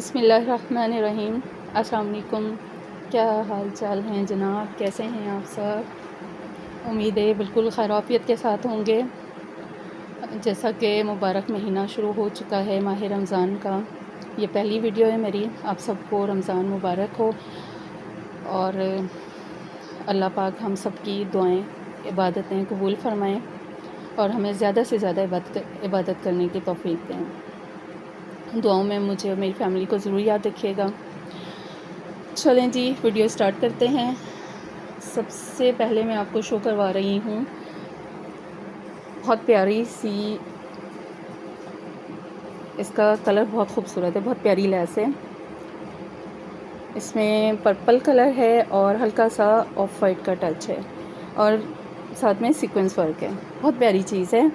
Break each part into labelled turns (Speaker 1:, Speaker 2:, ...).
Speaker 1: बिस्मिल्लाहिर्रहमानिर्रहीम। अस्सलाम वालेकुम। क्या हाल चाल हैं जनाब, कैसे हैं आप सब? उम्मीद है बिल्कुल खैरियत के साथ होंगे। जैसा कि मुबारक महीना शुरू हो चुका है माह रमज़ान का, ये पहली वीडियो है मेरी। आप सबको रमज़ान मुबारक हो और अल्लाह पाक हम सब की दुआएँ इबादतें कबूल फ़रमाएँ और हमें ज़्यादा से ज़्यादा इबादत करने की तौफ़ीक दें। दुआओं में मुझे और मेरी फ़ैमिली को ज़रूर याद रखिएगा। चलें जी, वीडियो स्टार्ट करते हैं। सबसे पहले मैं आपको शो करवा रही हूँ बहुत प्यारी सी, इसका कलर बहुत खूबसूरत है, बहुत प्यारी लैस है। इसमें पर्पल कलर है और हल्का सा ऑफ वाइट का टच है और साथ में सीक्वेंस वर्क है। बहुत प्यारी चीज़ है।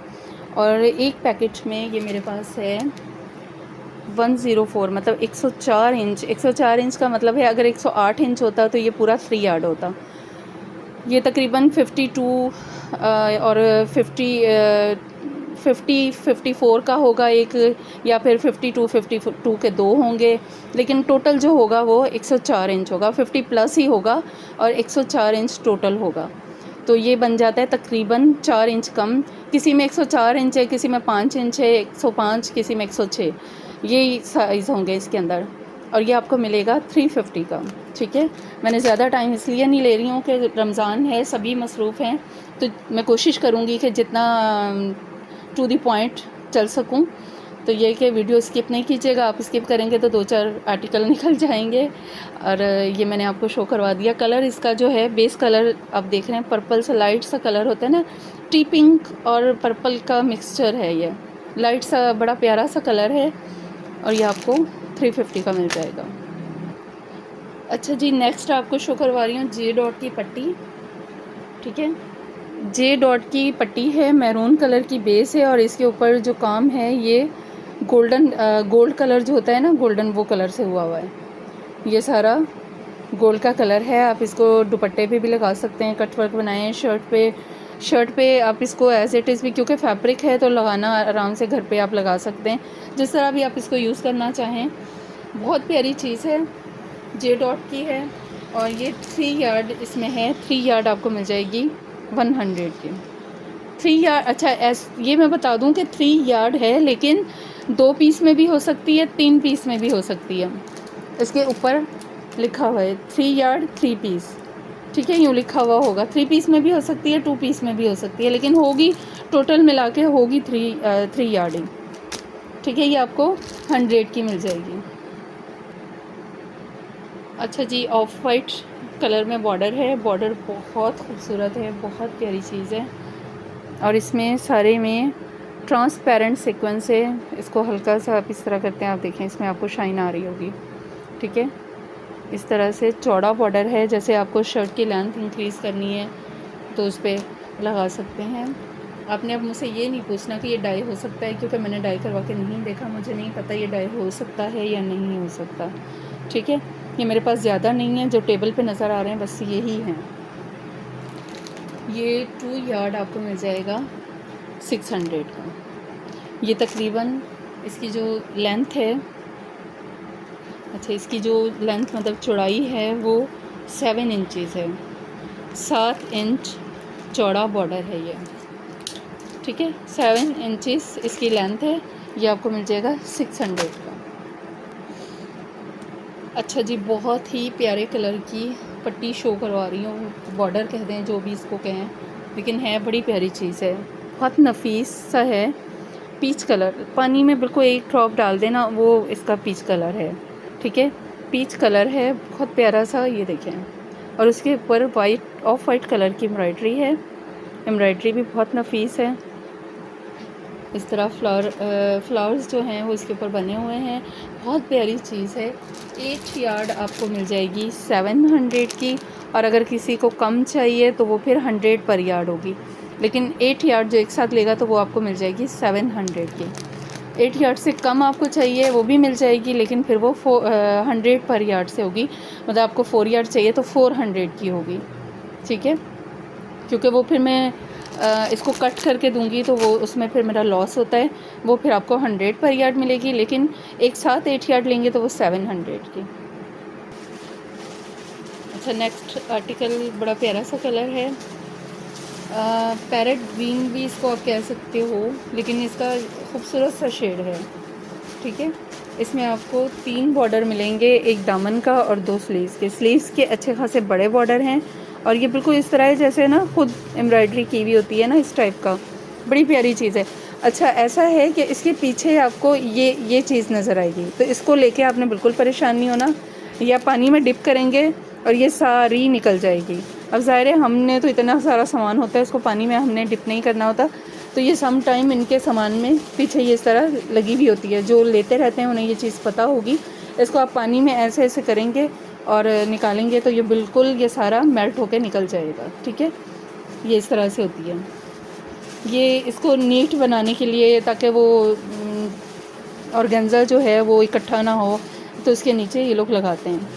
Speaker 1: और एक पैकेट में ये मेरे पास है 104, मतलब 104 इंच। 104 इंच का मतलब है अगर 108 इंच होता तो ये पूरा 3 यार्ड होता। ये तकरीबन 52 और 54 का होगा एक, या फिर 52 के दो होंगे, लेकिन टोटल जो होगा वो 104 इंच होगा। 50 प्लस ही होगा और 104 इंच टोटल होगा। तो ये बन जाता है तकरीबन 4 इंच कम। किसी में 104 इंच है, किसी में 5 इंच है, 105, किसी में 106, ये साइज़ होंगे इसके अंदर। और ये आपको मिलेगा 350 का। ठीक है, मैंने ज़्यादा टाइम इसलिए नहीं ले रही हूँ कि रमज़ान है, सभी मसरूफ़ हैं, तो मैं कोशिश करूँगी कि जितना टू द पॉइंट चल सकूँ। तो ये कि वीडियो स्किप नहीं कीजिएगा, आप स्किप करेंगे तो 2-4 आर्टिकल निकल जाएंगे। और ये मैंने आपको शो करवा दिया। कलर इसका जो है, बेस कलर आप देख रहे हैं, पर्पल सा लाइट सा कलर होता है ना, टी पिंक और पर्पल का मिक्सचर है। ये लाइट सा बड़ा प्यारा सा कलर है और ये आपको 350 का मिल जाएगा। अच्छा जी, नेक्स्ट आपको शो करवा रही हूँ जे डॉट की पट्टी। ठीक है, जे डॉट की पट्टी है, मैरून कलर की बेस है और इसके ऊपर जो काम है ये गोल्ड कलर जो होता है ना, गोल्डन, वो कलर से हुआ हुआ है। ये सारा गोल्ड का कलर है। आप इसको दुपट्टे पे भी लगा सकते हैं, कट वर्क बनाएं शर्ट पे आप इसको एज इट इज़ भी, क्योंकि फैब्रिक है तो लगाना आराम से घर पे आप लगा सकते हैं, जिस तरह भी आप इसको यूज़ करना चाहें। बहुत प्यारी चीज़ है, जे डॉट की है और ये 3 यार्ड इसमें है। 3 यार्ड आपको मिल जाएगी 100 की। 3 यार्ड, अच्छा ये मैं बता दूं कि 3 यार्ड है, लेकिन 2 पीस में भी हो सकती है, 3 पीस में भी हो सकती है। इसके ऊपर लिखा हुआ है 3 यार्ड 3 पीस। ठीक है, यूँ लिखा हुआ होगा। 3 पीस में भी हो सकती है, 2 पीस में भी हो सकती है, लेकिन होगी टोटल मिला के होगी 3 यार्ड ही। ठीक है, ये आपको 100 की मिल जाएगी। अच्छा जी, ऑफ वाइट कलर में बॉर्डर है। बॉर्डर बहुत खूबसूरत है, बहुत प्यारी चीज़ है और इसमें सारे में ट्रांसपेरेंट सीक्वेंस है। इसको हल्का सा आप इस तरह करते हैं, आप देखें इसमें आपको शाइन आ रही होगी। ठीक है, इस तरह से चौड़ा बॉर्डर है। जैसे आपको शर्ट की लेंथ इंक्रीज़ करनी है तो उस पर लगा सकते हैं। आपने अब मुझसे ये नहीं पूछना कि ये डाई हो सकता है, क्योंकि मैंने डाई करवा के नहीं देखा, मुझे नहीं पता ये डाई हो सकता है या नहीं हो सकता। ठीक है, ये मेरे पास ज़्यादा नहीं है, जो टेबल पे नज़र आ रहे हैं बस यही हैं। ये 2 यार्ड आपको मिल जाएगा 600 का। ये तकरीबन इसकी जो लेंथ है, अच्छा इसकी जो लेंथ मतलब चौड़ाई है वो 7 इंचज़ है। 7 इंच चौड़ा बॉर्डर है ये। ठीक है, 7 इंचज़ इसकी लेंथ है। ये आपको मिल जाएगा 600 का। अच्छा जी, बहुत ही प्यारे कलर की पट्टी शो करवा रही हूँ, बॉर्डर कह दें जो भी इसको कहें, लेकिन है बड़ी प्यारी चीज़ है, बहुत नफीस सा है। पीच कलर, पानी में बिल्कुल एक ड्रॉप डाल देना, वो इसका पीच कलर है। ठीक है, पीच कलर है, बहुत प्यारा सा, ये देखें। और उसके ऊपर वाइट, ऑफ वाइट कलर की एम्ब्रॉयडरी है। एम्ब्रॉयडरी भी बहुत नफीस है। इस तरह फ्लावर्स जो हैं वो इसके ऊपर बने हुए हैं। बहुत प्यारी चीज़ है। 8 यार्ड आपको मिल जाएगी 700 की, और अगर किसी को कम चाहिए तो वो फिर 100 पर यार्ड होगी, लेकिन 8 यार्ड जो एक साथ लेगा तो वो आपको मिल जाएगी 700 की। 8 यार्ड से कम आपको चाहिए वो भी मिल जाएगी, लेकिन फिर वो 100 पर यार्ड से होगी। मतलब आपको 4 यार्ड चाहिए तो 400 की होगी। ठीक है, क्योंकि वो फिर मैं इसको कट करके दूंगी तो वो उसमें फिर मेरा लॉस होता है, वो फिर आपको 100 पर यार्ड मिलेगी, लेकिन एक साथ 8 यार्ड लेंगे तो वो 700 की। अच्छा, नेक्स्ट आर्टिकल बड़ा प्यारा सा कलर है, पैरेट ग्रीन भी इसको आप कह सकते हो, लेकिन इसका खूबसूरत सा शेड है। ठीक है, इसमें आपको 3 बॉर्डर मिलेंगे, एक दामन का और 2 स्लीव्स के। स्लीव्स के अच्छे खासे बड़े बॉर्डर हैं और ये बिल्कुल इस तरह है जैसे ना खुद एम्ब्रॉयडरी की हुई होती है ना, इस टाइप का, बड़ी प्यारी चीज़ है। अच्छा, ऐसा है कि इसके पीछे आपको ये चीज़ नज़र आएगी, तो इसको लेके आपने बिल्कुल परेशान नहीं होना, या पानी में डिप करेंगे और ये सारी निकल जाएगी। अब ज़ाहिर है हमने तो इतना सारा सामान होता है, इसको पानी में हमने डिप नहीं करना होता, तो ये सम टाइम इनके सामान में पीछे ये इस तरह लगी हुई होती है। जो लेते रहते हैं उन्हें ये चीज़ पता होगी। इसको आप पानी में ऐसे ऐसे करेंगे और निकालेंगे तो ये बिल्कुल ये सारा मेल्ट होकर निकल जाएगा। ठीक है, ये इस तरह से होती है। ये इसको नीट बनाने के लिए, ताकि वो ऑर्गेन्जा जो है वो इकट्ठा ना हो, तो इसके नीचे ये लोग लगाते हैं।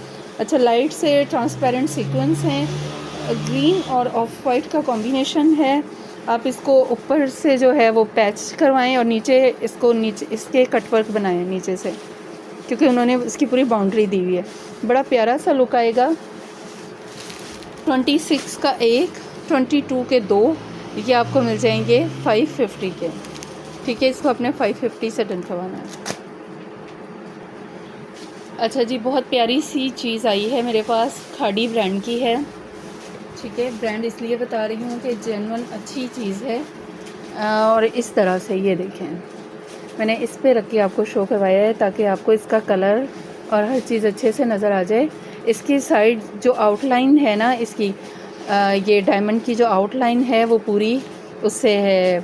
Speaker 1: अच्छा, लाइट से ट्रांसपेरेंट सीक्वेंस हैं, ग्रीन और ऑफ वाइट का कॉम्बिनेशन है। आप इसको ऊपर से जो है वो पैच करवाएं और नीचे इसके कटवर्क बनाएं नीचे से, क्योंकि उन्होंने इसकी पूरी बाउंड्री दी हुई है। बड़ा प्यारा सा लुक आएगा। 26 का एक, 22 के 2, ये आपको मिल जाएंगे 550 के। ठीक है, इसको अपने 550 से डन करवाना है। अच्छा जी, बहुत प्यारी सी चीज़ आई है मेरे पास, खाड़ी ब्रांड की है। ठीक है, ब्रांड इसलिए बता रही हूँ कि जेन्युइन अच्छी चीज़ है। और इस तरह से ये देखें, मैंने इस पे रख के आपको शो करवाया है ताकि आपको इसका कलर और हर चीज़ अच्छे से नज़र आ जाए। इसकी साइड जो आउटलाइन है ना इसकी, ये डायमंड की जो आउटलाइन है वो पूरी उससे है,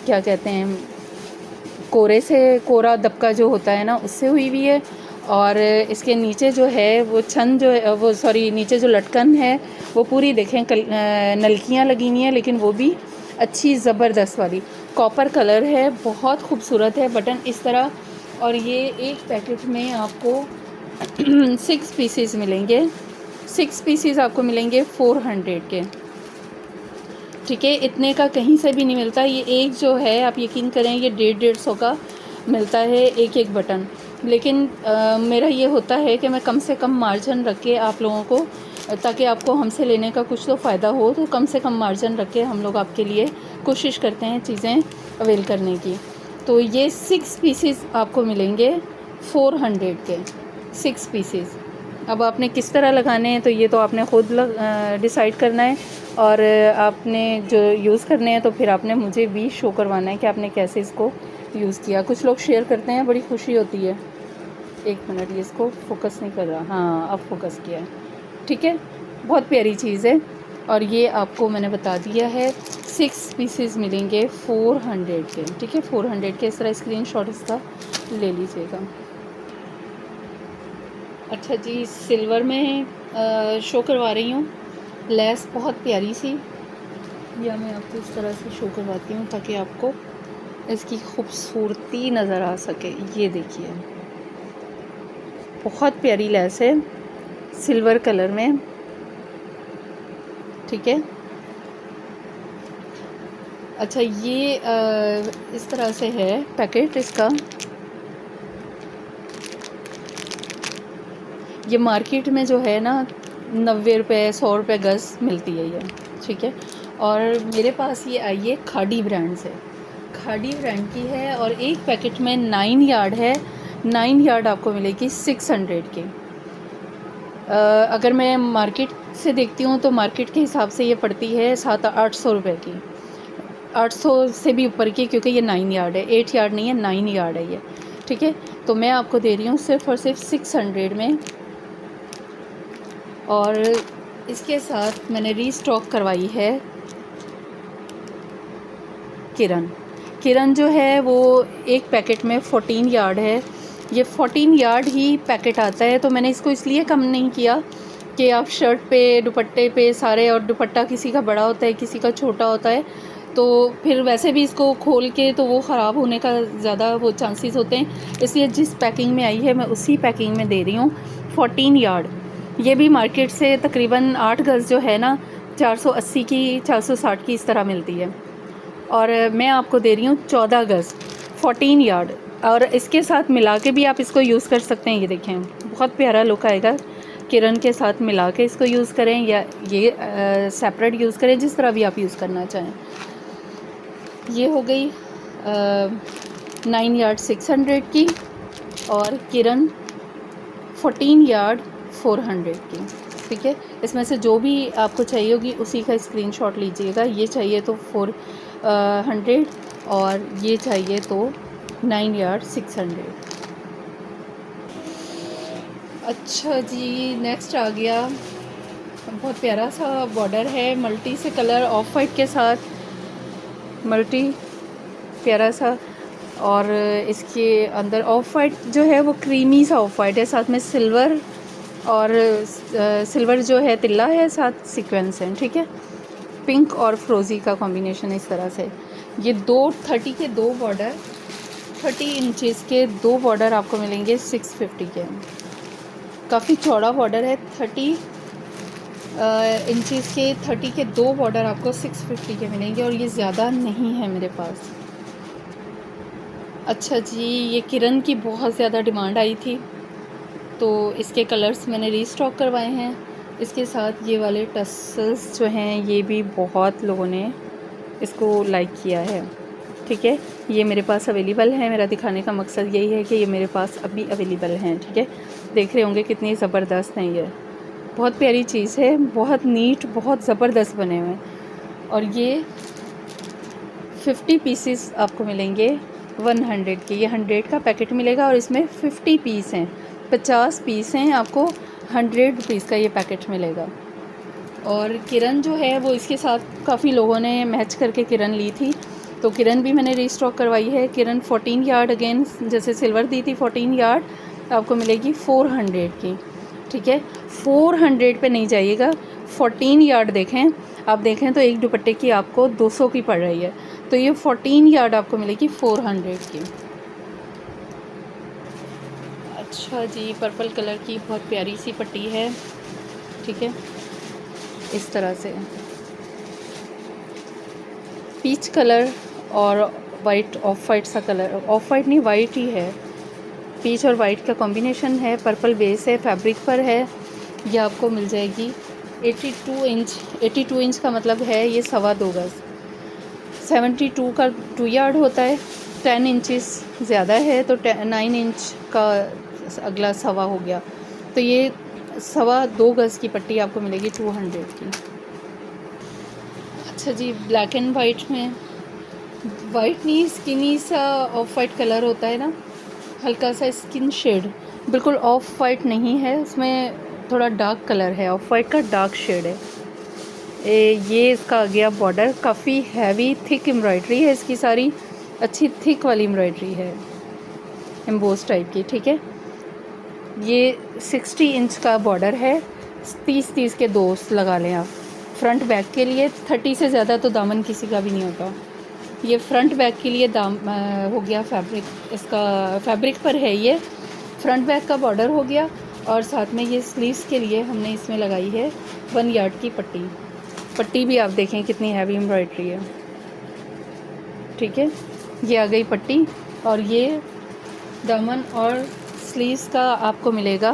Speaker 1: क्या कहते हैं, कोरा दबका जो होता है ना उससे हुई हुई है। और इसके नीचे जो है वो छन जो है वो सॉरी नीचे जो लटकन है वो पूरी देखें नलकियाँ लगी हुई हैं, लेकिन वो भी अच्छी ज़बरदस्त वाली कॉपर कलर है, बहुत खूबसूरत है। बटन इस तरह, और ये एक पैकेट में आपको 6 पीसेस मिलेंगे। 6 पीसेस आपको मिलेंगे 400 के। ठीक है, इतने का कहीं से भी नहीं मिलता। ये एक जो है आप यकीन करें ये 150-150 का मिलता है एक एक बटन। लेकिन मेरा ये होता है कि मैं कम से कम मार्जिन रख के आप लोगों को, ताकि आपको हमसे लेने का कुछ तो फ़ायदा हो, तो कम से कम मार्जिन रख के हम लोग आपके लिए कोशिश करते हैं चीज़ें अवेल करने की। तो ये 6 पीसेस आपको मिलेंगे 400 के, 6 पीसेस। अब आपने किस तरह लगाने हैं तो ये तो आपने ख़ुद डिसाइड करना है, और आपने जो यूज़ करने हैं तो फिर आपने मुझे भी शो करवाना है कि आपने कैसे इसको यूज़ किया। कुछ लोग शेयर करते हैं, बड़ी खुशी होती है। एक मिनट, ये इसको फोकस नहीं कर रहा, हाँ अब फोकस किया है। ठीक है, बहुत प्यारी चीज़ है। और ये आपको मैंने बता दिया है 6 पीसेस मिलेंगे 400 के। ठीक है, 400 के। इस तरह स्क्रीनशॉट इसका ले लीजिएगा। अच्छा जी, सिल्वर में शो करवा रही हूँ, लेस बहुत प्यारी सी, या मैं आपको इस तरह से शो करवाती हूँ ताकि आपको इसकी खूबसूरती नज़र आ सके। ये देखिए, बहुत प्यारी लेस है सिल्वर कलर में। ठीक है, अच्छा ये इस तरह से है पैकेट इसका। ये मार्केट में जो है ना 90 रुपये 100 रुपये गज़ मिलती है ये। ठीक है, और मेरे पास ये आई है खाड़ी ब्रांड से, खाड़ी ब्रांड की है, और एक पैकेट में 9 यार्ड है। 9 यार्ड आपको मिलेगी 600 की। अगर मैं मार्केट से देखती हूँ तो मार्केट के हिसाब से ये पड़ती है 700-800 रुपये की, 800 से भी ऊपर की, क्योंकि ये 9 यार्ड है, 8 यार्ड नहीं है, 9 यार्ड है ये। ठीक है, तो मैं आपको दे रही हूँ सिर्फ़ और सिर्फ 600 में। और इसके साथ मैंने रीस्टॉक करवाई है किरण जो है वो एक पैकेट में 14 यार्ड है। ये 14 यार्ड ही पैकेट आता है, तो मैंने इसको इसलिए कम नहीं किया कि आप शर्ट पे दुपट्टे पे सारे, और दुपट्टा किसी का बड़ा होता है किसी का छोटा होता है, तो फिर वैसे भी इसको खोल के तो वो ख़राब होने का ज़्यादा वो चांसेस होते हैं, इसलिए जिस पैकिंग में आई है मैं उसी पैकिंग में दे रही हूँ 14 यार्ड। ये भी मार्केट से तकरीबन 8 गज़ जो है ना 480 की, 460 की इस तरह मिलती है। और मैं आपको दे रही हूँ 14 गज़ 14 यार्ड, और इसके साथ मिला के भी आप इसको यूज़ कर सकते हैं। ये देखें बहुत प्यारा लुक आएगा। किरण के साथ मिला के इसको यूज़ करें या ये सेपरेट यूज़ करें, जिस तरह भी आप यूज़ करना चाहें। ये हो गई 9 यार्ड 600 की, और किरण 14 यार्ड 400 की। ठीक है, इसमें से जो भी आपको चाहिए होगी उसी का स्क्रीनशॉट लीजिएगा। ये चाहिए तो 400 और ये चाहिए तो 9 यार्ड 600। अच्छा जी, नेक्स्ट आ गया, बहुत प्यारा सा बॉर्डर है मल्टी से कलर ऑफ वाइट के साथ, मल्टी प्यारा सा। और इसके अंदर ऑफ वाइट जो है वो क्रीमी सा ऑफ वाइट है, साथ में सिल्वर और सिल्वर जो है तिल्ला है, साथ सीक्वेंस है। ठीक है, पिंक और फ्रोज़ी का कॉम्बिनेशन इस तरह से। ये 30 के दो बॉर्डर, 30 इंचेस के दो बॉर्डर आपको मिलेंगे 650 के। काफ़ी चौड़ा बॉर्डर है, 30 इंचेस के 30 के दो बॉर्डर आपको 650 के मिलेंगे, और ये ज़्यादा नहीं है मेरे पास। अच्छा जी, ये किरण की बहुत ज़्यादा डिमांड आई थी तो इसके कलर्स मैंने रीस्टॉक करवाए हैं। इसके साथ ये वाले टसल्स जो हैं ये भी बहुत लोगों ने इसको लाइक किया है। ठीक है, ये मेरे पास अवेलेबल है। मेरा दिखाने का मकसद यही है कि ये मेरे पास अभी अवेलेबल हैं। ठीक है, देख रहे होंगे कितनी ज़बरदस्त हैं। ये बहुत प्यारी चीज़ है, बहुत नीट, बहुत ज़बरदस्त बने हुए हैं। और ये 50 पीसेस आपको मिलेंगे 100 के। ये 100 का पैकेट मिलेगा और इसमें 50 पीस हैं, 50 पीस हैं, आपको 100 रुपीज़ का ये पैकेट मिलेगा। और किरण जो है वो इसके साथ काफ़ी लोगों ने मैच करके किरण ली थी, तो किरण भी मैंने रीस्टॉक करवाई है। किरण 14 यार्ड, अगेन जैसे सिल्वर दी थी 14 यार्ड आपको मिलेगी 400 की। ठीक है, 400 पे नहीं जाइएगा, 14 यार्ड देखें आप, देखें तो एक दुपट्टे की आपको 200 की पड़ रही है, तो ये 14 यार्ड आपको मिलेगी 400 की। अच्छा जी, पर्पल कलर की बहुत प्यारी सी पट्टी है। ठीक है, इस तरह से पीच कलर और वाइट, ऑफ वाइट सा कलर, ऑफ वाइट नहीं वाइट ही है, पीच और वाइट का कॉम्बिनेशन है, पर्पल बेस है, फैब्रिक पर है। ये आपको मिल जाएगी 82 इंच। 82 इंच का मतलब है ये 2.25 गज़। 72 का 2 यार्ड होता है, 10 इंचेस ज़्यादा है तो 9 इंच का अगला सवा हो गया, तो ये 2.25 गज़ की पट्टी आपको मिलेगी 200 की। अच्छा जी, ब्लैक एंड वाइट में, वाइट नहीं स्किनी सा ऑफ वाइट कलर होता है ना, हल्का सा स्किन शेड, बिल्कुल ऑफ वाइट नहीं है, उसमें थोड़ा डार्क कलर है, ऑफ वाइट का डार्क शेड है। ये इसका आ गया बॉर्डर, काफ़ी हैवी थिक एम्ब्रॉयडरी है इसकी, सारी अच्छी थिक वाली एम्ब्रॉयडरी है, एम्बोस टाइप की। ठीक है, ये 60 इंच का बॉर्डर है, 30-30 के दो लगा लें आप फ्रंट बैक के लिए। 30 से ज़्यादा तो दामन किसी का भी नहीं होता। ये फ्रंट बैक के लिए हो गया फैब्रिक, इसका फैब्रिक पर है ये, फ्रंट बैक का बॉर्डर हो गया। और साथ में ये स्लीव्स के लिए हमने इसमें लगाई है 1 यार्ड की पट्टी। पट्टी भी आप देखें कितनी हैवी एम्ब्रॉयडरी है। ठीक है, ये आ गई पट्टी, और ये दामन और स्लीव्स का आपको मिलेगा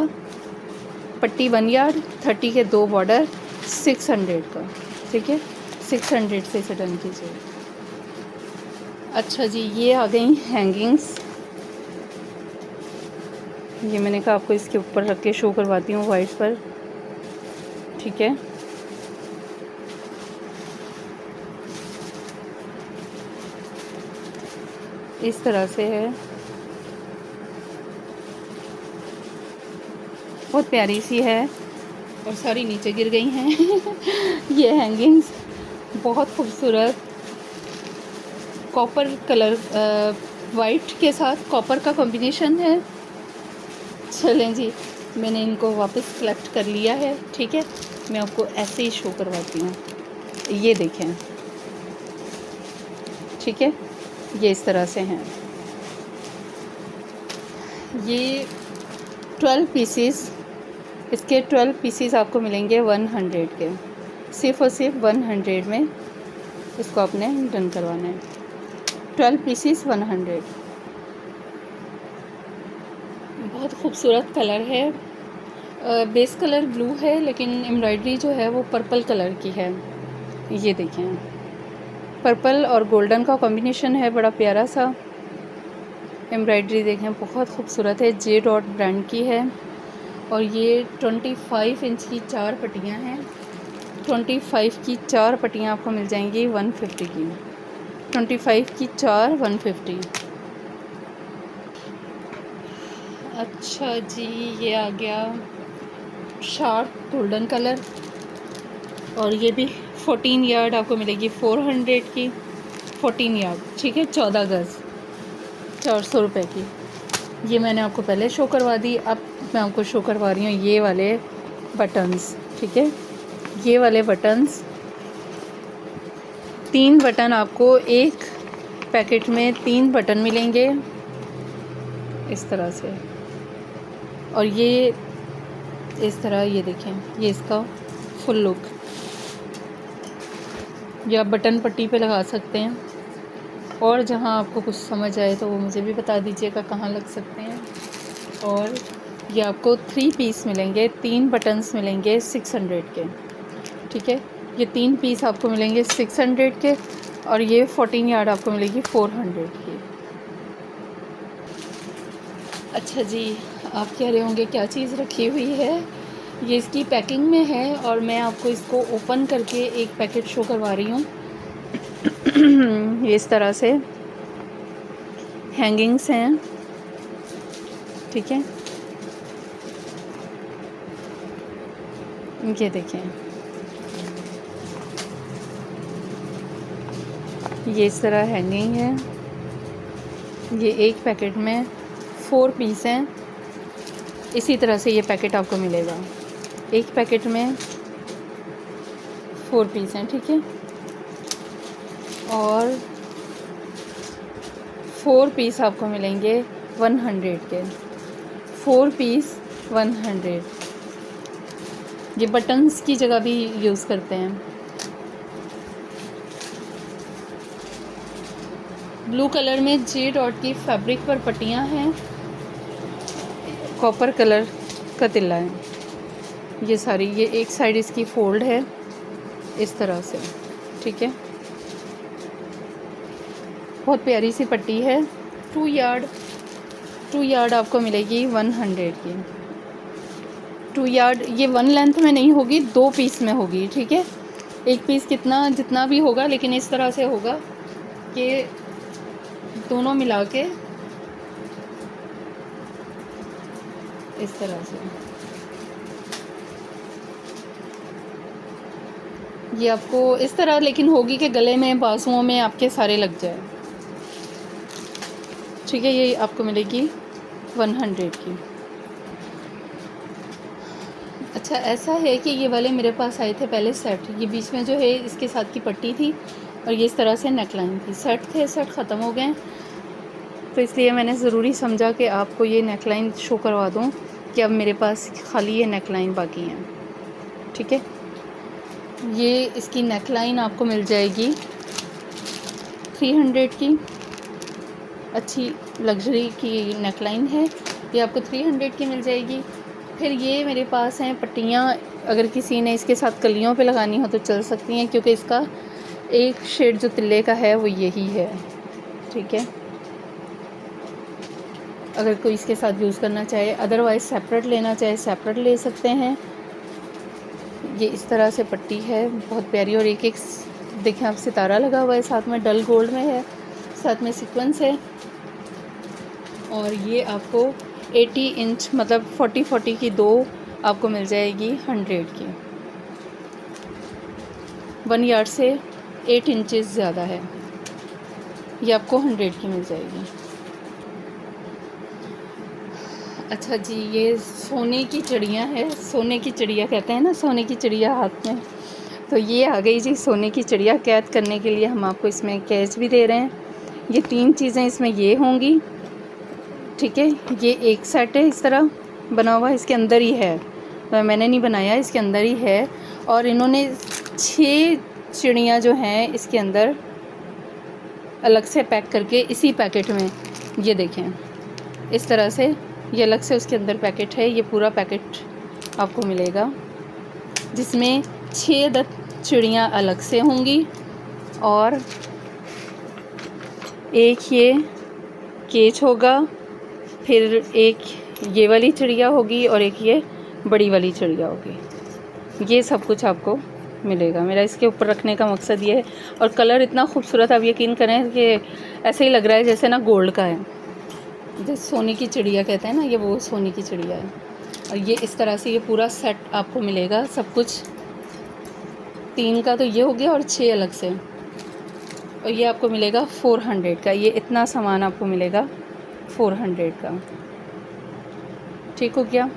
Speaker 1: पट्टी 1 यार्ड, 30 के दो बॉर्डर 600 का। ठीक है, 600 से डन कीजिए। अच्छा जी, ये आ गई हैंगिंग्स। ये मैंने कहा आपको इसके ऊपर रख के शो करवाती हूँ वाइट पर। ठीक है, इस तरह से है, बहुत प्यारी सी है, और सारी नीचे गिर गई हैं ये हैंगिंग्स बहुत खूबसूरत कॉपर कलर, वाइट के साथ कॉपर का कॉम्बिनेशन है। चलें जी, मैंने इनको वापस कलेक्ट कर लिया है। ठीक है, मैं आपको ऐसे ही शो करवाती हूँ, ये देखें। ठीक है, ये इस तरह से हैं। ये 12 पीसीस, इसके 12 पीसीस आपको मिलेंगे 100 के। सिर्फ और सिर्फ 100 में इसको आपने डन करवाना है। 12 पीसीस 100। बहुत खूबसूरत कलर है। बेस कलर ब्लू है लेकिन एम्ब्रॉयडरी जो है वो पर्पल कलर की है। ये देखें, पर्पल और गोल्डन का कॉम्बिनेशन है, बड़ा प्यारा सा। एम्ब्रॉयडरी देखें, बहुत खूबसूरत है, जे डॉट ब्रांड की है। और ये 25 इंच की 4 पट्टियाँ हैं। 25 की 4 पट्टियाँ आपको मिल जाएंगी 150 की। 25 की 4 150। अच्छा जी, ये आ गया शार्प गोल्डन कलर। और ये भी 14 यार्ड आपको मिलेगी 400 की। 14 यार्ड, ठीक है, 14 गज़, 400 रुपये की। ये मैंने आपको पहले शो करवा दी। अब मैं आपको शो करवा रही हूँ ये वाले बटन्स, ठीक है। ये वाले बटन्स, 3 बटन आपको एक पैकेट में 3 बटन मिलेंगे इस तरह से। और ये इस तरह, ये देखें, ये इसका फुल लुक। ये आप बटन पट्टी पे लगा सकते हैं। और जहाँ आपको कुछ समझ आए तो वो मुझे भी बता दीजिएगा कहाँ लग सकते हैं। और ये आपको 3 पीस मिलेंगे, 3 बटन्स मिलेंगे 600 के, ठीक है। ये 3 पीस आपको मिलेंगे 600 के। और ये 14 यार्ड आपको मिलेगी 400 की। अच्छा जी, आप कह रहे होंगे क्या चीज़ रखी हुई है। ये इसकी पैकिंग में है और मैं आपको इसको ओपन करके एक पैकेट शो करवा रही हूँ। ये इस तरह से हैंगिंग्स हैं, ठीक है। ये देखें, ये इस तरह हैंगिंग है। ये एक पैकेट में 4 पीस हैं। इसी तरह से ये पैकेट आपको मिलेगा। एक पैकेट में 4 पीस हैं, ठीक है। और 4 पीस आपको मिलेंगे 100 के। 4 पीस 100। ये बटन्स की जगह भी यूज़ करते हैं। ब्लू कलर में जे डॉट की फैब्रिक पर पट्टियाँ हैं। कॉपर कलर का तिल्ला है ये सारी। ये एक साइड इसकी फोल्ड है इस तरह से, ठीक है। बहुत प्यारी सी पट्टी है। 2 यार्ड आपको मिलेगी 100 की। 2 यार्ड ये 1 लेंथ में नहीं होगी, 2 पीस में होगी, ठीक है। एक पीस कितना जितना भी होगा, लेकिन इस तरह से होगा कि दोनों मिला के इस तरह से। ये आपको इस तरह लेकिन होगी कि गले में, बाजुओं में आपके सारे लग जाए, ठीक है। ये आपको मिलेगी 100 की। अच्छा, ऐसा है कि ये वाले मेरे पास आए थे पहले सेट। ये बीच में जो है इसके साथ की पट्टी थी और ये इस तरह से नेकलाइन थी। सेट थे, सेट ख़त्म हो गए, तो इसलिए मैंने ज़रूरी समझा कि आपको ये नेकलाइन शो करवा दूँ कि अब मेरे पास खाली ये नेकलाइन बाकी हैं, ठीक है। ये इसकी नेकलाइन आपको मिल जाएगी 300 की। अच्छी लग्जरी की नेकलाइन है, ये आपको 300 की मिल जाएगी। फिर ये मेरे पास हैं पट्टियाँ, अगर किसी ने इसके साथ कलियों पे लगानी हो तो चल सकती हैं, क्योंकि इसका एक शेड जो तिल्ले का है वो यही है, ठीक है। अगर कोई इसके साथ यूज़ करना चाहे, अदरवाइज़ सेपरेट लेना चाहे सेपरेट ले सकते हैं। ये इस तरह से पट्टी है, बहुत प्यारी। और एक देखें आप, सितारा लगा हुआ है, साथ में डल गोल्ड में है, साथ में सीक्वेंस है। और ये आपको 80 इंच मतलब 40 की 2 आपको मिल जाएगी 100 की। 1 यार्ड से 8 इंचेस ज़्यादा है, ये आपको 100 की मिल जाएगी। अच्छा जी, ये सोने की चिड़िया है। सोने की चिड़िया कहते हैं ना, सोने की चिड़िया हाथ में। तो ये आ गई जी सोने की चिड़िया। कैद करने के लिए हम आपको इसमें कैच भी दे रहे हैं। ये 3 चीज़ें इसमें ये होंगी, ठीक है। ये एक सेट है इस तरह बना हुआ, इसके अंदर ही है, तो मैंने नहीं बनाया, इसके अंदर ही है। और इन्होंने 6 चिड़ियाँ जो हैं इसके अंदर अलग से पैक करके इसी पैकेट में, ये देखें इस तरह से, ये अलग से उसके अंदर पैकेट है। ये पूरा पैकेट आपको मिलेगा जिसमें 6 चिड़ियाँ अलग से होंगी और एक ये केज होगा, फिर एक ये वाली चिड़िया होगी और एक ये बड़ी वाली चिड़िया होगी। ये सब कुछ आपको मिलेगा। मेरा इसके ऊपर रखने का मकसद ये है। और कलर इतना खूबसूरत, आप यकीन करें कि ऐसे ही लग रहा है जैसे ना गोल्ड का है, जैसे सोने की चिड़िया कहते हैं ना, ये वो सोने की चिड़िया है। और ये इस तरह से ये पूरा सेट आपको मिलेगा सब कुछ। 3 का तो ये हो गया और 6 अलग से, और ये आपको मिलेगा 400 का। ये इतना सामान आपको मिलेगा 400 का। ठीक हो गया।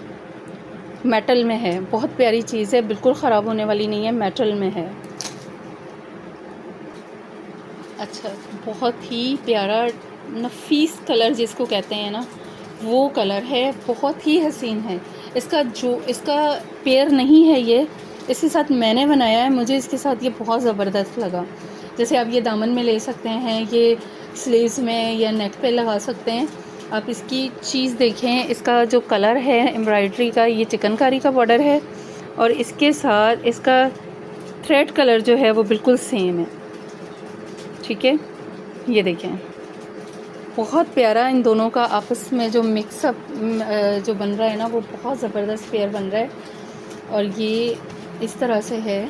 Speaker 1: मेटल में है, बहुत प्यारी चीज़ है, बिल्कुल ख़राब होने वाली नहीं है, मेटल में है। अच्छा, बहुत ही प्यारा नफीस कलर जिसको कहते हैं ना, वो कलर है, बहुत ही हसीन है। इसका पेयर नहीं है ये, इसके साथ मैंने बनाया है, मुझे इसके साथ ये बहुत ज़बरदस्त लगा। जैसे आप ये दामन में ले सकते हैं, ये स्लीव्स में या नेक पे लगा सकते हैं। आप इसकी चीज़ देखें, इसका जो कलर है एम्ब्रॉयडरी का, ये चिकनकारी का बॉर्डर है और इसके साथ इसका थ्रेड कलर जो है वो बिल्कुल सेम है। ठीक है, ये देखें, बहुत प्यारा इन दोनों का आपस में जो मिक्सअप जो बन रहा है ना, वो बहुत ज़बरदस्त पेयर बन रहा है। और ये इस तरह से है,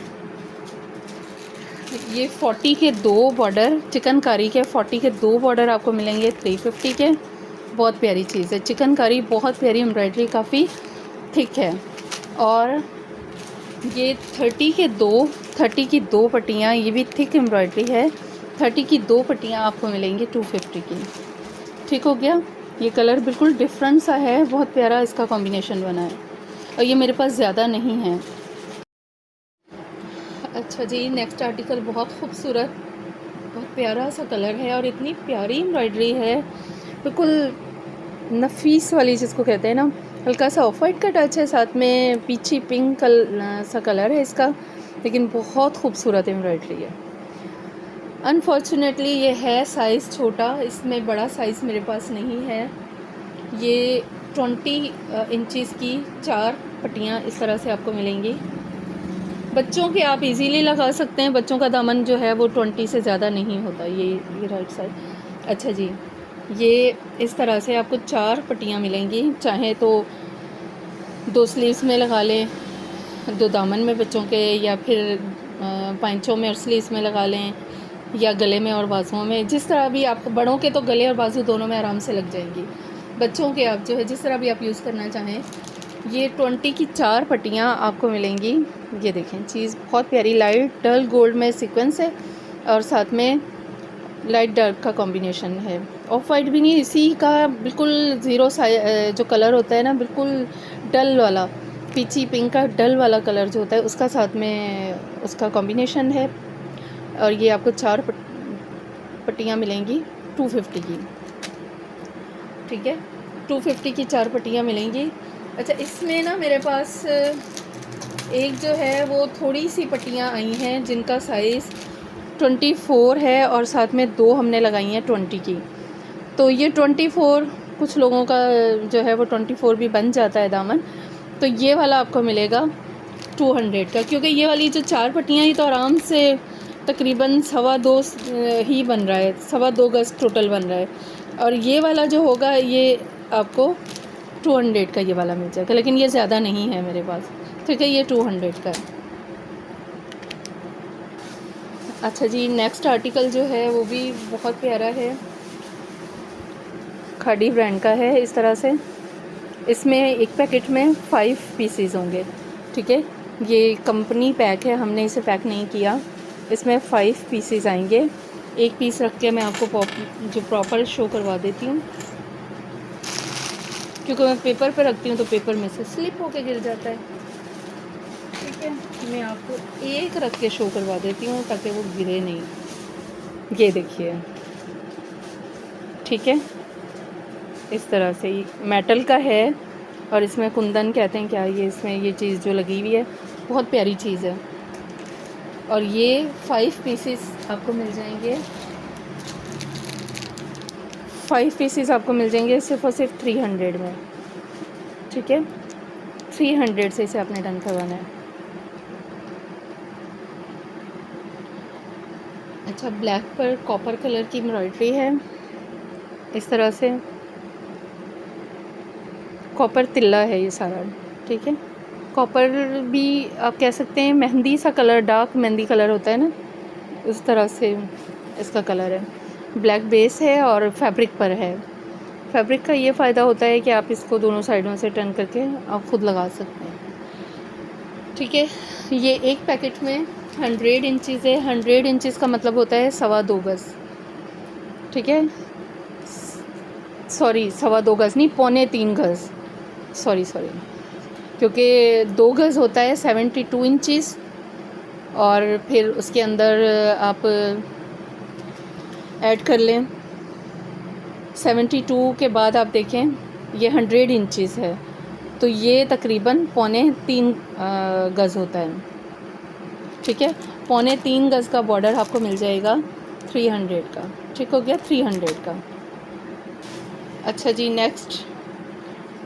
Speaker 1: ये 40 के 2 बॉर्डर, चिकनकारी के 40 के 2 बॉर्डर आपको मिलेंगे 350 के। बहुत प्यारी चीज़ है, चिकनकारी बहुत प्यारी एम्ब्रॉयडरी, काफ़ी थिक है। और ये 30 की 2 पट्टियाँ, ये भी थिक एम्ब्रॉयडरी है। 30 की 2 पट्टियाँ आपको मिलेंगी 250 की। ठीक हो गया। ये कलर बिल्कुल डिफरेंट सा है, बहुत प्यारा इसका कॉम्बिनेशन बना है और ये मेरे पास ज़्यादा नहीं है। अच्छा जी, नेक्स्ट आर्टिकल बहुत खूबसूरत, बहुत प्यारा सा कलर है और इतनी प्यारी एम्ब्रॉयडरी है, बिल्कुल नफीस वाली जिसको कहते हैं ना। हल्का सा ऑफ वाइट का टच है, साथ में पीछे पिंक सा कलर है इसका, लेकिन बहुत खूबसूरत एम्ब्रॉयडरी है। अनफॉर्चुनेटली ये है साइज़ छोटा, इसमें बड़ा साइज़ मेरे पास नहीं है। ये 20 इंचज़ की 4 पट्टियाँ इस तरह से आपको मिलेंगी। बच्चों के आप इजीली लगा सकते हैं, बच्चों का दामन जो है वो 20 से ज़्यादा नहीं होता। ये राइट साइड। अच्छा जी, ये इस तरह से आपको 4 पट्टियाँ मिलेंगी, चाहे तो 2 स्लीव्स में लगा लें, 2 दामन में बच्चों के, या फिर पैंचों में और स्लीव्स में लगा लें, या गले में और बाजुओं में, जिस तरह भी आप, बड़ों के तो गले और बाजू दोनों में आराम से लग जाएंगी, बच्चों के आप जो है जिस तरह भी आप यूज़ करना चाहें। ये 20 की 4 पट्टियाँ आपको मिलेंगी। ये देखें, चीज़ बहुत प्यारी, लाइट डल गोल्ड में सीक्वेंस है और साथ में लाइट डार्क का कॉम्बिनेशन है। ऑफ वाइट भी नहीं, इसी का बिल्कुल ज़ीरो जो कलर होता है ना, बिल्कुल डल वाला, पीची पिंक का डल वाला कलर जो होता है, उसका साथ में उसका कॉम्बिनेशन है। और ये आपको 4 पट्टियाँ मिलेंगी 250 की। ठीक है, 250 की 4 पट्टियाँ मिलेंगी। अच्छा, इसमें ना मेरे पास एक जो है वो थोड़ी सी पट्टियाँ आई हैं जिनका साइज़ 24 है और साथ में 2 हमने लगाई हैं 20 की। तो ये 24, कुछ लोगों का जो है वो 24 भी बन जाता है दामन, तो ये वाला आपको मिलेगा 200 का, क्योंकि ये वाली जो 4 पट्टियाँ ही तो आराम से तकरीबन 2.25 ही बन रहा है, 2.25 गज टोटल बन रहा है। और ये वाला जो होगा ये आपको 200 का ये वाला मिल जाएगा, लेकिन ये ज़्यादा नहीं है मेरे पास। ठीक है, ये 200 का है। अच्छा जी, नेक्स्ट आर्टिकल जो है वो भी बहुत प्यारा है, खाड़ी ब्रांड का है। इस तरह से इसमें एक पैकेट में 5 पीसीज होंगे। ठीक है, ये कंपनी पैक है, हमने इसे पैक नहीं किया। इसमें 5 पीसीज आएंगे। एक पीस रख के मैं आपको जो प्रॉपर शो करवा देती हूँ, क्योंकि मैं पेपर पे रखती हूँ तो पेपर में से स्लिप होके गिर जाता है। ठीक है, मैं आपको एक रख के शो करवा देती हूँ ताकि वो गिरे नहीं। ये देखिए, ठीक है, इस तरह से ये मेटल का है और इसमें कुंदन कहते हैं क्या, ये इसमें ये चीज़ जो लगी हुई है बहुत प्यारी चीज़ है। और ये 5 पीसेस आपको मिल जाएंगे, 5 पीसेस आपको मिल जाएंगे सिर्फ और सिर्फ 300 में। ठीक है, 300 से इसे आपने डन करवाना है। अच्छा, ब्लैक पर कॉपर कलर की एम्ब्रॉयडरी है, इस तरह से कॉपर तिल्ला है ये सारा। ठीक है, कॉपर भी आप कह सकते हैं, मेहंदी सा कलर, डार्क मेहंदी कलर होता है ना, उस तरह से इसका कलर है। ब्लैक बेस है और फैब्रिक पर है। फैब्रिक का ये फ़ायदा होता है कि आप इसको दोनों साइडों से टर्न करके आप खुद लगा सकते हैं। ठीक है, ये एक पैकेट में 100 इंचज़ है। 100 इंचज़ का मतलब होता है 2.25 गज़। ठीक है, सॉरी 2.25 गज़ नहीं, 3.25 गज़, सॉरी क्योंकि 2 गज़ होता है 72 इंचज़, और फिर उसके अंदर आप ऐड कर लें 72 के बाद आप देखें ये 100 इंचज़ है, तो ये तकरीबन 3.25 गज़ होता है। ठीक है, 3.25 गज़ का बॉर्डर आपको मिल जाएगा 300 का। ठीक हो गया, 300 का। अच्छा जी, नेक्स्ट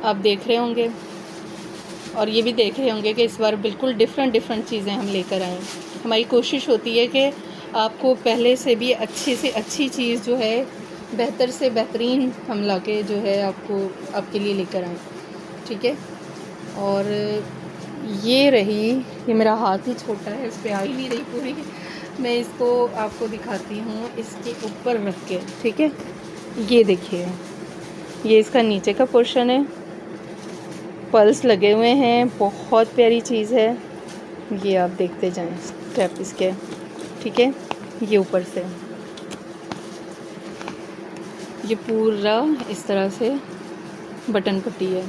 Speaker 1: आप देख रहे होंगे और ये भी देख रहे होंगे कि इस बार बिल्कुल डिफरेंट चीज़ें हम लेकर आएँ। हमारी कोशिश होती है कि आपको पहले से भी अच्छी से अच्छी चीज़ जो है, बेहतर से बेहतरीन हम लाके जो है आपके लिए लेकर आएँ। ठीक है, और ये रही, ये मेरा हाथ ही छोटा है, इस पर आ ही नहीं रही पूरी, मैं इसको आपको दिखाती हूँ इसके ऊपर रख के। ठीक है, ये देखिए, ये इसका नीचे का पोर्शन है, पल्स लगे हुए हैं, बहुत प्यारी चीज़ है। ये आप देखते जाएं स्टेप इसके। ठीक है, ये ऊपर से ये पूरा इस तरह से बटन पट्टी है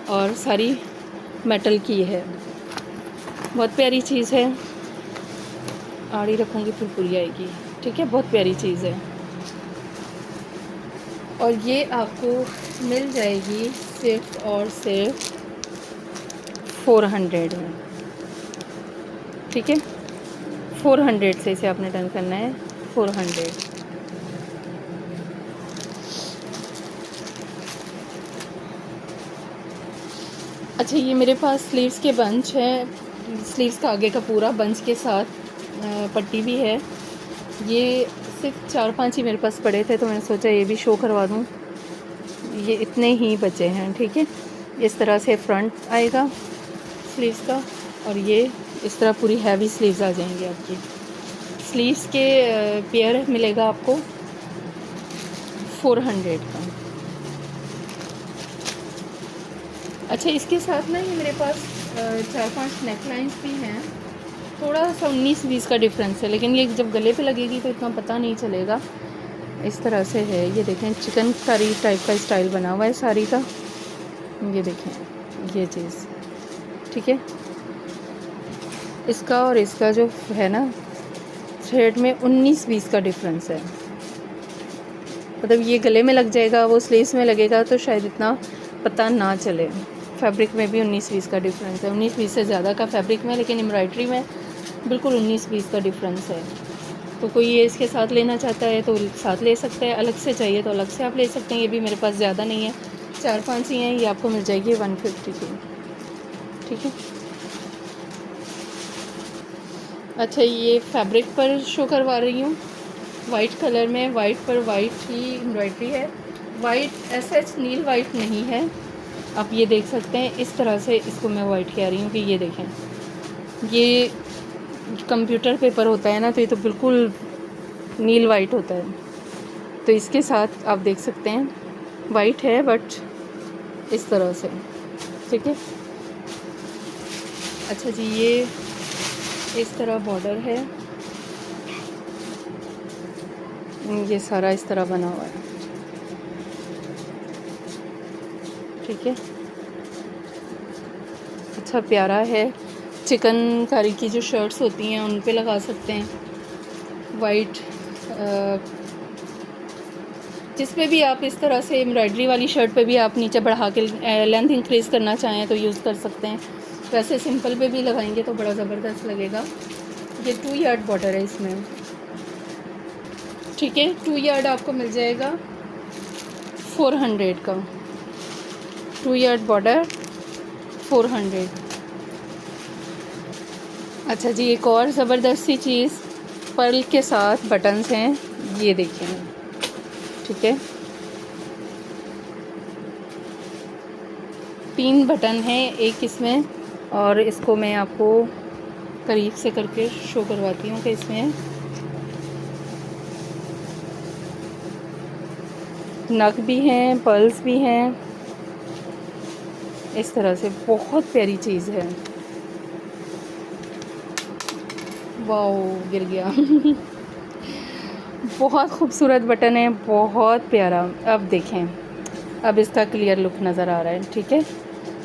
Speaker 1: और सारी मेटल की है, बहुत प्यारी चीज़ है। आड़ी रखूँगी फिर पूरी आएगी। ठीक है, बहुत प्यारी चीज़ है और ये आपको मिल जाएगी सिर्फ और सिर्फ 400 में। ठीक है, 400 से इसे आपने डन करना है, 400। अच्छा, ये मेरे पास स्लीव्स के बंच है, स्लीव्स का आगे का पूरा बंच के साथ पट्टी भी है। ये सिर्फ 4-5 ही मेरे पास पड़े थे, तो मैंने सोचा ये भी शो करवा दूँ। ये इतने ही बचे हैं। ठीक है, इस तरह से फ्रंट आएगा स्लीव्स का, और ये इस तरह पूरी हैवी स्लीव्स आ जाएंगी आपकी। स्लीव्स के पेयर मिलेगा आपको 400 का। अच्छा, इसके साथ ना ये मेरे पास 4-5 नेकलाइंस भी हैं, थोड़ा सा 19-20 का डिफरेंस है, लेकिन ये जब गले पे लगेगी तो इतना पता नहीं चलेगा। इस तरह से है, ये देखें, चिकन करी टाइप का स्टाइल बना हुआ है साड़ी का। ये देखें ये चीज़। ठीक है, इसका और इसका जो है ना थ्रेड में 19-20 का डिफरेंस है, मतलब ये गले में लग जाएगा, वो स्लीव्स में लगेगा तो शायद इतना पता ना चले। फैब्रिक में भी 19-20 का डिफरेंस है, 19-20 से ज़्यादा का फैब्रिक में, लेकिन एम्ब्रॉयडरी में बिल्कुल 19-20 का डिफरेंस है। तो कोई ये इसके साथ लेना चाहता है तो साथ ले सकता है, अलग से चाहिए तो अलग से आप ले सकते हैं। ये भी मेरे पास ज़्यादा नहीं है, 4-5 ही हैं। ये आपको मिल जाएगी 150 की। ठीक है, अच्छा, ये फैब्रिक पर शो करवा रही हूँ, वाइट कलर में, वाइट पर वाइट ही एम्ब्रॉयडरी है। वाइट ऐसा नील वाइट नहीं है, आप ये देख सकते हैं। इस तरह से इसको मैं वाइट कह रही हूँ कि ये देखें, ये कंप्यूटर पेपर होता है ना, तो ये तो बिल्कुल नील वाइट होता है, तो इसके साथ आप देख सकते हैं वाइट है बट इस तरह से। ठीक है, अच्छा जी, ये इस तरह बॉर्डर है, ये सारा इस तरह बना हुआ है। ठीक है, अच्छा प्यारा है। चिकन कारी की जो शर्ट्स होती हैं उन पे लगा सकते हैं, वाइट जिस पे भी आप इस तरह से एम्ब्रॉयडरी वाली शर्ट पे भी आप नीचे बढ़ा के लेंथ इंक्रीज़ करना चाहें तो यूज़ कर सकते हैं। वैसे सिंपल पे भी लगाएंगे तो बड़ा ज़बरदस्त लगेगा। ये 2 यार्ड बॉर्डर है इसमें, ठीक है। 2 यार्ड आपको मिल जाएगा 400 का, 2 यार्ड बॉर्डर 400। अच्छा जी, एक और ज़बरदस्त सी चीज़, पर्ल के साथ बटन्स हैं, ये देखिए, ठीक है। 3 बटन हैं एक इसमें, और इसको मैं आपको करीब से करके शो करवाती हूँ कि इसमें नग भी हैं, पर्ल्स भी हैं, इस तरह से बहुत प्यारी चीज़ है। वाओ, गिर गया बहुत खूबसूरत बटन है, बहुत प्यारा। अब देखें, अब इसका क्लियर लुक नज़र आ रहा है, ठीक है।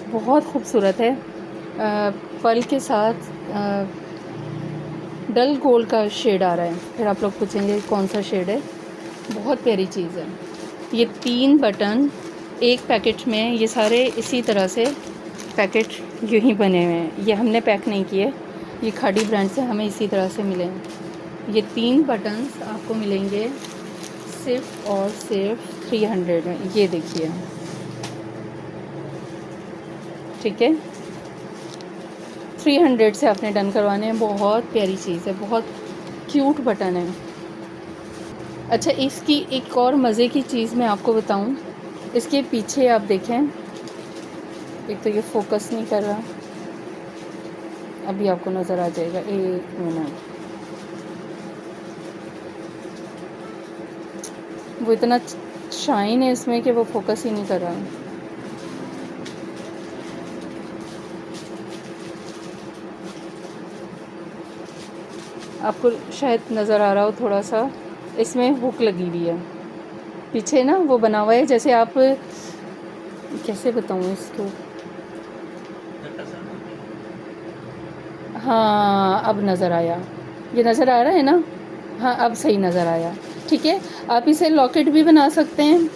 Speaker 1: बहुत खूबसूरत है, पर्ल के साथ डल गोल्ड का शेड आ रहा है। फिर आप लोग पूछेंगे कौन सा शेड है, बहुत प्यारी चीज़ है। ये 3 बटन एक पैकेट में, ये सारे इसी तरह से पैकेट यूँ ही बने हुए हैं, ये हमने पैक नहीं किए, ये खाड़ी ब्रांड से हमें इसी तरह से मिले हैं। ये 3 बटन्स आपको मिलेंगे सिर्फ और सिर्फ 300 में, ये देखिए, ठीक है। 300 से आपने डन करवाने हैं, बहुत प्यारी चीज़ है, बहुत क्यूट बटन है। अच्छा, इसकी एक और मज़े की चीज़ मैं आपको बताऊं, इसके पीछे आप देखें, एक तो ये फोकस नहीं कर रहा, अभी आपको नज़र आ जाएगा, 1 मिनट। वो इतना शाइन है इसमें कि वो फोकस ही नहीं कर रहा। आपको शायद नज़र आ रहा हो थोड़ा सा, इसमें हुक लगी हुई है पीछे ना, वो बना हुआ है, जैसे आप, कैसे बताऊँ इसको, हाँ अब नज़र आया, ये नज़र आ रहा है ना, हाँ अब सही नज़र आया, ठीक है। आप इसे लॉकेट भी बना सकते हैं,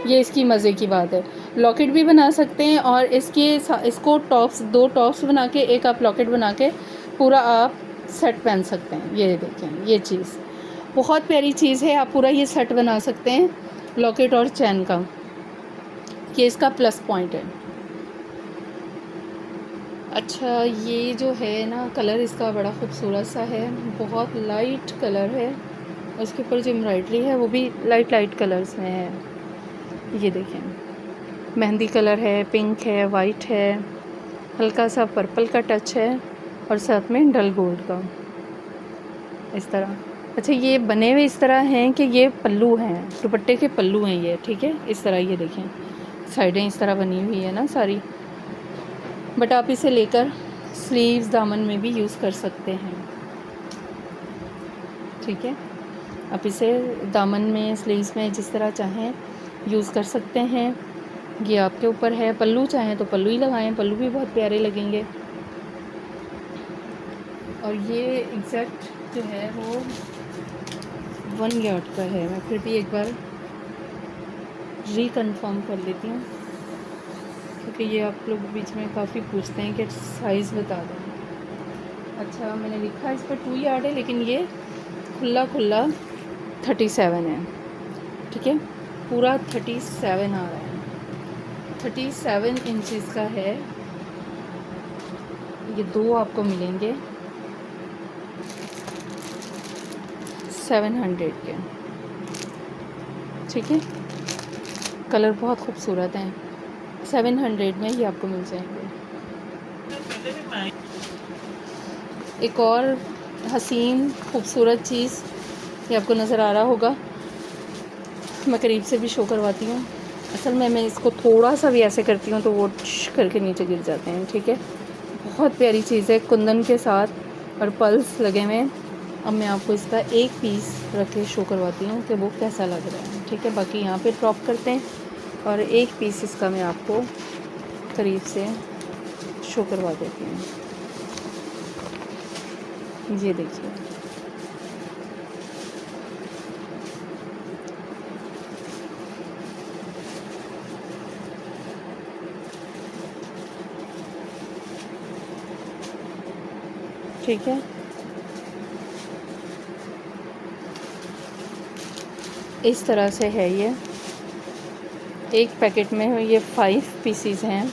Speaker 1: ये इसकी मज़े की बात है, लॉकेट भी बना सकते हैं, और इसको टॉप्स, 2 टॉप्स बना के एक आप लॉकेट बना के पूरा आप सेट पहन सकते हैं। ये देखें, ये चीज़ बहुत प्यारी चीज़ है, आप पूरा ये सेट बना सकते हैं लॉकेट और चैन का, ये इसका प्लस पॉइंट है। अच्छा, ये जो है ना, कलर इसका बड़ा खूबसूरत सा है, बहुत लाइट कलर है, उसके ऊपर जो एम्ब्रॉयडरी है वो भी लाइट लाइट कलर्स में है। ये देखें, मेहंदी कलर है, पिंक है, वाइट है, हल्का सा पर्पल का टच है, और साथ में डल गोल्ड का, इस तरह। अच्छा, ये बने हुए इस तरह हैं कि ये पल्लू हैं, दुपट्टे के पल्लू हैं ये, ठीक है, इस तरह। ये देखें, साइडें इस तरह बनी हुई है ना सारी, बट आप इसे लेकर स्लीव्स, दामन में भी यूज़ कर सकते हैं, ठीक है। आप इसे दामन में, स्लीव्स में, जिस तरह चाहें यूज़ कर सकते हैं, ये आपके ऊपर है। पल्लू चाहें तो पल्लू ही लगाएं, पल्लू भी बहुत प्यारे लगेंगे। और ये एग्जैक्ट जो है वो 1 यार्ड का है, मैं फिर भी एक बार रिकन्फर्म कर लेती हूँ, क्योंकि ये आप लोग बीच में काफ़ी पूछते हैं कि साइज़ बता दें। अच्छा, मैंने लिखा इस पर 2 यार्ड है, लेकिन ये खुला 37 है, ठीक है, पूरा 37 आ रहा है, 37 इंचज़ का है। ये 2 आपको मिलेंगे 700 के, ठीक है। कलर बहुत खूबसूरत हैं, 700 में ये आपको मिल जाएंगे। एक और हसीन खूबसूरत चीज़, ये आपको नज़र आ रहा होगा, मैं करीब से भी शो करवाती हूँ। असल में मैं इसको थोड़ा सा भी ऐसे करती हूँ तो वो करके नीचे गिर जाते हैं, ठीक है। बहुत प्यारी चीज़ है, कुंदन के साथ और पल्स लगे हुए हैं। अब मैं आपको इसका एक पीस रख के शो करवाती हूँ कि वो कैसा लग रहा है, ठीक है। बाकी यहाँ पे ड्रॉप करते हैं, और एक पीस इसका मैं आपको करीब से शो करवा देती हूँ। ये देखिए, ठीक है। इस तरह से है ये। एक पैकेट में ये 5 पीसीज हैं।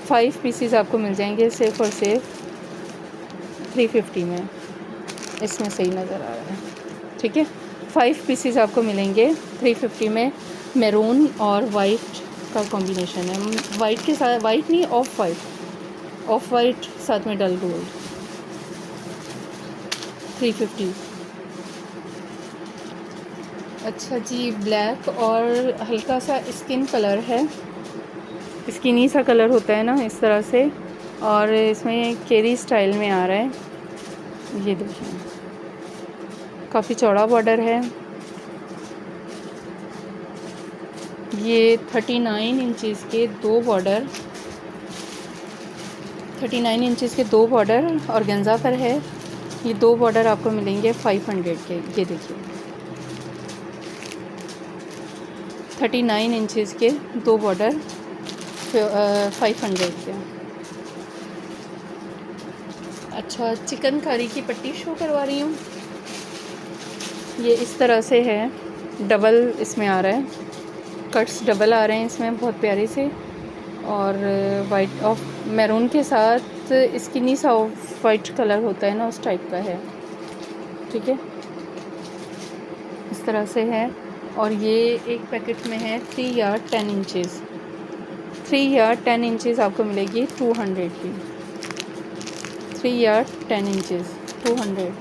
Speaker 1: 5 पीसीज आपको मिल जाएंगे सिर्फ और सिर्फ 350 में। इसमें सही नज़र आ रहा है, ठीक है। 5 पीसीज आपको मिलेंगे 350 में। मैरून और वाइट का कॉम्बिनेशन है। वाइट के साथ, वाइट नहीं, ऑफ वाइट साथ में डल गोल्ड। 350। अच्छा जी, ब्लैक और हल्का सा स्किन कलर है, स्किनी सा कलर होता है ना, इस तरह से। और इसमें केरी स्टाइल में आ रहा है। ये देखिए, काफ़ी चौड़ा बॉर्डर है। ये 39 इंचज़ के दो बॉर्डर, 39 इंचज़ के दो बॉर्डर ऑर्गेन्जा पर है। ये दो बॉर्डर आपको मिलेंगे 500 के। ये देखिए, 39 इंचज़ के दो बॉर्डर 500 के। अच्छा, चिकनकारी की पट्टी शो करवा रही हूँ। ये इस तरह से है, डबल इसमें आ रहा है, कट्स डबल आ रहे हैं इसमें, बहुत प्यारे से। और वाइट ऑफ मैरून के साथ स्किनी सा ऑफ वाइट कलर होता है ना, उस टाइप का है, ठीक है। इस तरह से है। और ये एक पैकेट में है 3 या 10 इंचज़। 3 या 10 इंचज़ आपको मिलेगी 200 की। 3 या 10 इंचज़ 200।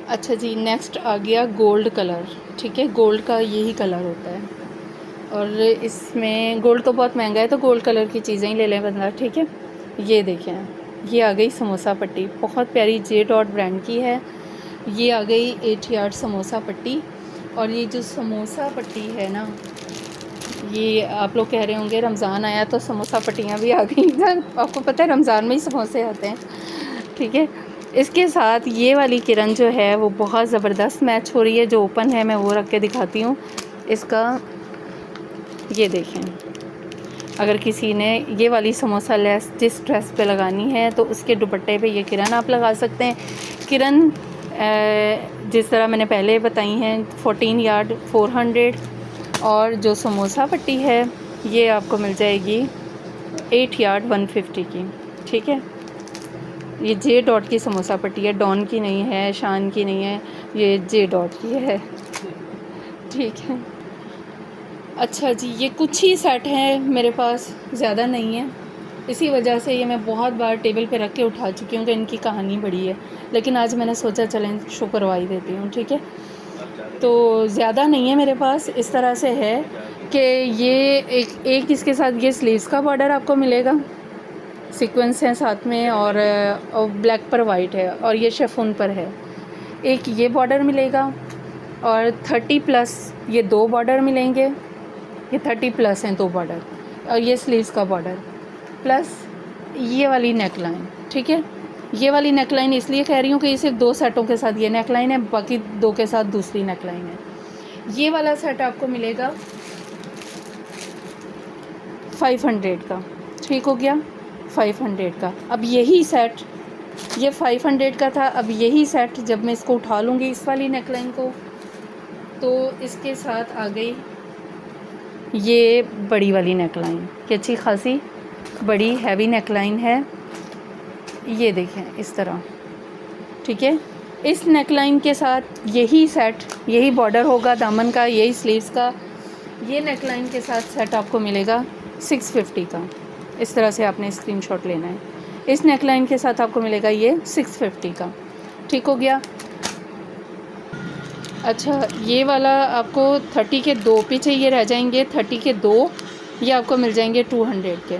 Speaker 1: अच्छा जी, नेक्स्ट आ गया गोल्ड कलर, ठीक है। गोल्ड का यही कलर होता है, और इसमें गोल्ड तो बहुत महंगा है, तो गोल्ड कलर की चीज़ें ही ले लें बंदा, ठीक है। ये देखें, ये आ गई समोसा पट्टी, बहुत प्यारी जे डॉट ब्रांड की है। ये आ गई 8 यार्ड समोसा पट्टी। और ये जो समोसा पट्टी है ना, ये आप लोग कह रहे होंगे रमज़ान आया तो समोसा पट्टियाँ भी आ गई। आपको पता है रमज़ान में ही समोसे आते हैं, ठीक है। इसके साथ ये वाली किरण जो है वो बहुत ज़बरदस्त मैच हो रही है। जो ओपन है मैं वो रख के दिखाती हूँ इसका। ये देखें, अगर किसी ने ये वाली समोसा लेस जिस ड्रेस पे लगानी है तो उसके दुपट्टे पे ये किरण आप लगा सकते हैं। किरण जिस तरह मैंने पहले बताई हैं 14 यार्ड 400। और जो समोसा पट्टी है ये आपको मिल जाएगी 8 यार्ड 150 की, ठीक है। ये जे डॉट की समोसा पट्टी है, डॉन की नहीं है, शान की नहीं है, ये जे डॉट की है, ठीक है। अच्छा जी, ये कुछ ही सेट हैं मेरे पास, ज़्यादा नहीं है। इसी वजह से ये मैं बहुत बार टेबल पे रख के उठा चुकी हूँ कि इनकी कहानी बड़ी है, लेकिन आज मैंने सोचा चलें शो करवा ही देती हूँ, ठीक है। तो ज़्यादा नहीं है मेरे पास। इस तरह से है कि ये एक इसके साथ ये स्लीव्स का बॉर्डर आपको मिलेगा, सीक्वेंस हैं साथ में, और ब्लैक पर वाइट है, और ये शिफॉन पर है। एक ये बॉर्डर मिलेगा, और 30+ ये दो बॉर्डर मिलेंगे। ये 30+ हैं दो बॉर्डर, और ये स्लीव्स का बॉर्डर प्लस ये वाली नेकलाइन, ठीक है। ये वाली नेकलाइन इसलिए कह रही हूँ कि ये सिर्फ 2 सेटों के साथ ये नेकलाइन है, बाकी 2 के साथ दूसरी नेकलाइन है। ये वाला सेट आपको मिलेगा 500 का, ठीक हो गया, 500 का। अब यही सेट, ये 500 का था, अब यही सेट जब मैं इसको उठा लूँगी इस वाली नेकलाइन को, तो इसके साथ आ गई ये बड़ी वाली नेकलाइन, कि अच्छी खासी बड़ी हैवी नेकलाइन है। ये देखें इस तरह, ठीक है। इस नेकलाइन के साथ यही सेट, यही बॉर्डर होगा दामन का, यही स्लीव्स का। ये नेकलाइन के साथ सेट आपको मिलेगा 650 का। इस तरह से आपने स्क्रीनशॉट लेना है। इस नेकलाइन के साथ आपको मिलेगा ये 650 का, ठीक हो गया। अच्छा, ये वाला आपको 30 के 2 पीछे ये रह जाएंगे, 30 के 2 ये आपको मिल जाएंगे 200 के।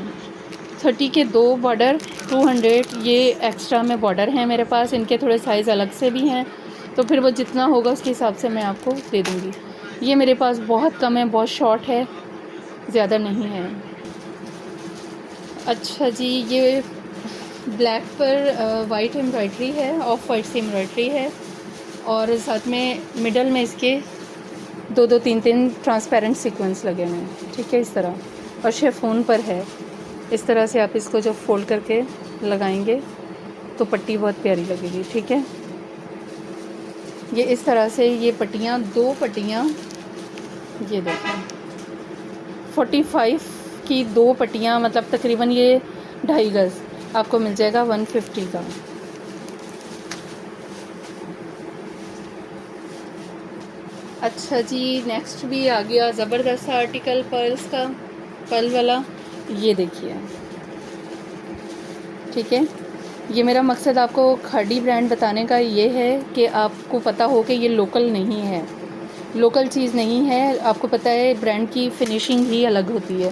Speaker 1: 30 के 2 बॉर्डर 200, ये एक्स्ट्रा में बॉर्डर हैं मेरे पास, इनके थोड़े साइज़ अलग से भी हैं, तो फिर वो जितना होगा उसके हिसाब से मैं आपको दे दूँगी। ये मेरे पास बहुत कम है, बहुत शॉर्ट है, ज़्यादा नहीं है। अच्छा जी, ये ब्लैक पर वाइट एम्ब्रॉयडरी है, ऑफ वाइट से एम्ब्रॉयडरी है, और साथ में मिडल में इसके 2-2 3-3 ट्रांसपेरेंट सीक्वेंस लगे हुए हैं, ठीक है, इस तरह। और शिफॉन पर है। इस तरह से आप इसको जब फोल्ड करके लगाएंगे तो पट्टी बहुत प्यारी लगेगी, ठीक है। ये इस तरह से ये पट्टियाँ, 2 पट्टियाँ, ये देखें 45 की 2 पट्टियाँ, मतलब तकरीबन ये 2.5 गज़ आपको मिल जाएगा 150 का। अच्छा जी, नेक्स्ट भी आ गया ज़बरदस्त आर्टिकल पर्ल्स का, पर्ल वाला। ये देखिए, ठीक है। ये मेरा मकसद आपको खाड़ी ब्रांड बताने का ये है कि आपको पता हो कि ये लोकल नहीं है, लोकल चीज़ नहीं है। आपको पता है ब्रांड की फिनिशिंग ही अलग होती है।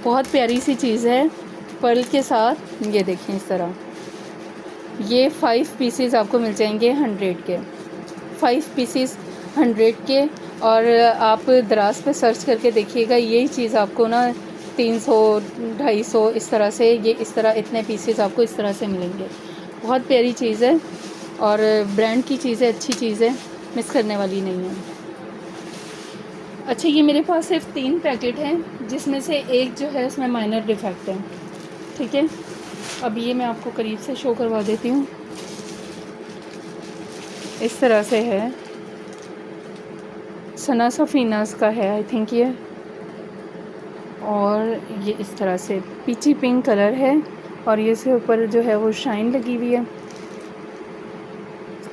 Speaker 1: बहुत प्यारी सी चीज़ है पर्ल के साथ। ये देखें इस तरह, ये 5 पीसेस आपको मिल जाएंगे 100 के, 5 पीसेस 100 के। और आप दराज पे सर्च करके देखिएगा, यही चीज़ आपको ना 300 250 इस तरह से, ये इस तरह इतने पीसेस आपको इस तरह से मिलेंगे। बहुत प्यारी चीज़ है और ब्रांड की चीज़ है, अच्छी चीज़ है, मिस करने वाली नहीं है। अच्छा, ये मेरे पास सिर्फ 3 पैकेट हैं, जिसमें से एक जो है उसमें माइनर डिफेक्ट है, ठीक है। अब ये मैं आपको करीब से शो करवा देती हूँ। इस तरह से है, सना सफ़ीनास का है आई थिंक ये, और ये इस तरह से पीची पिंक कलर है और ये इसके ऊपर जो है वो शाइन लगी हुई है।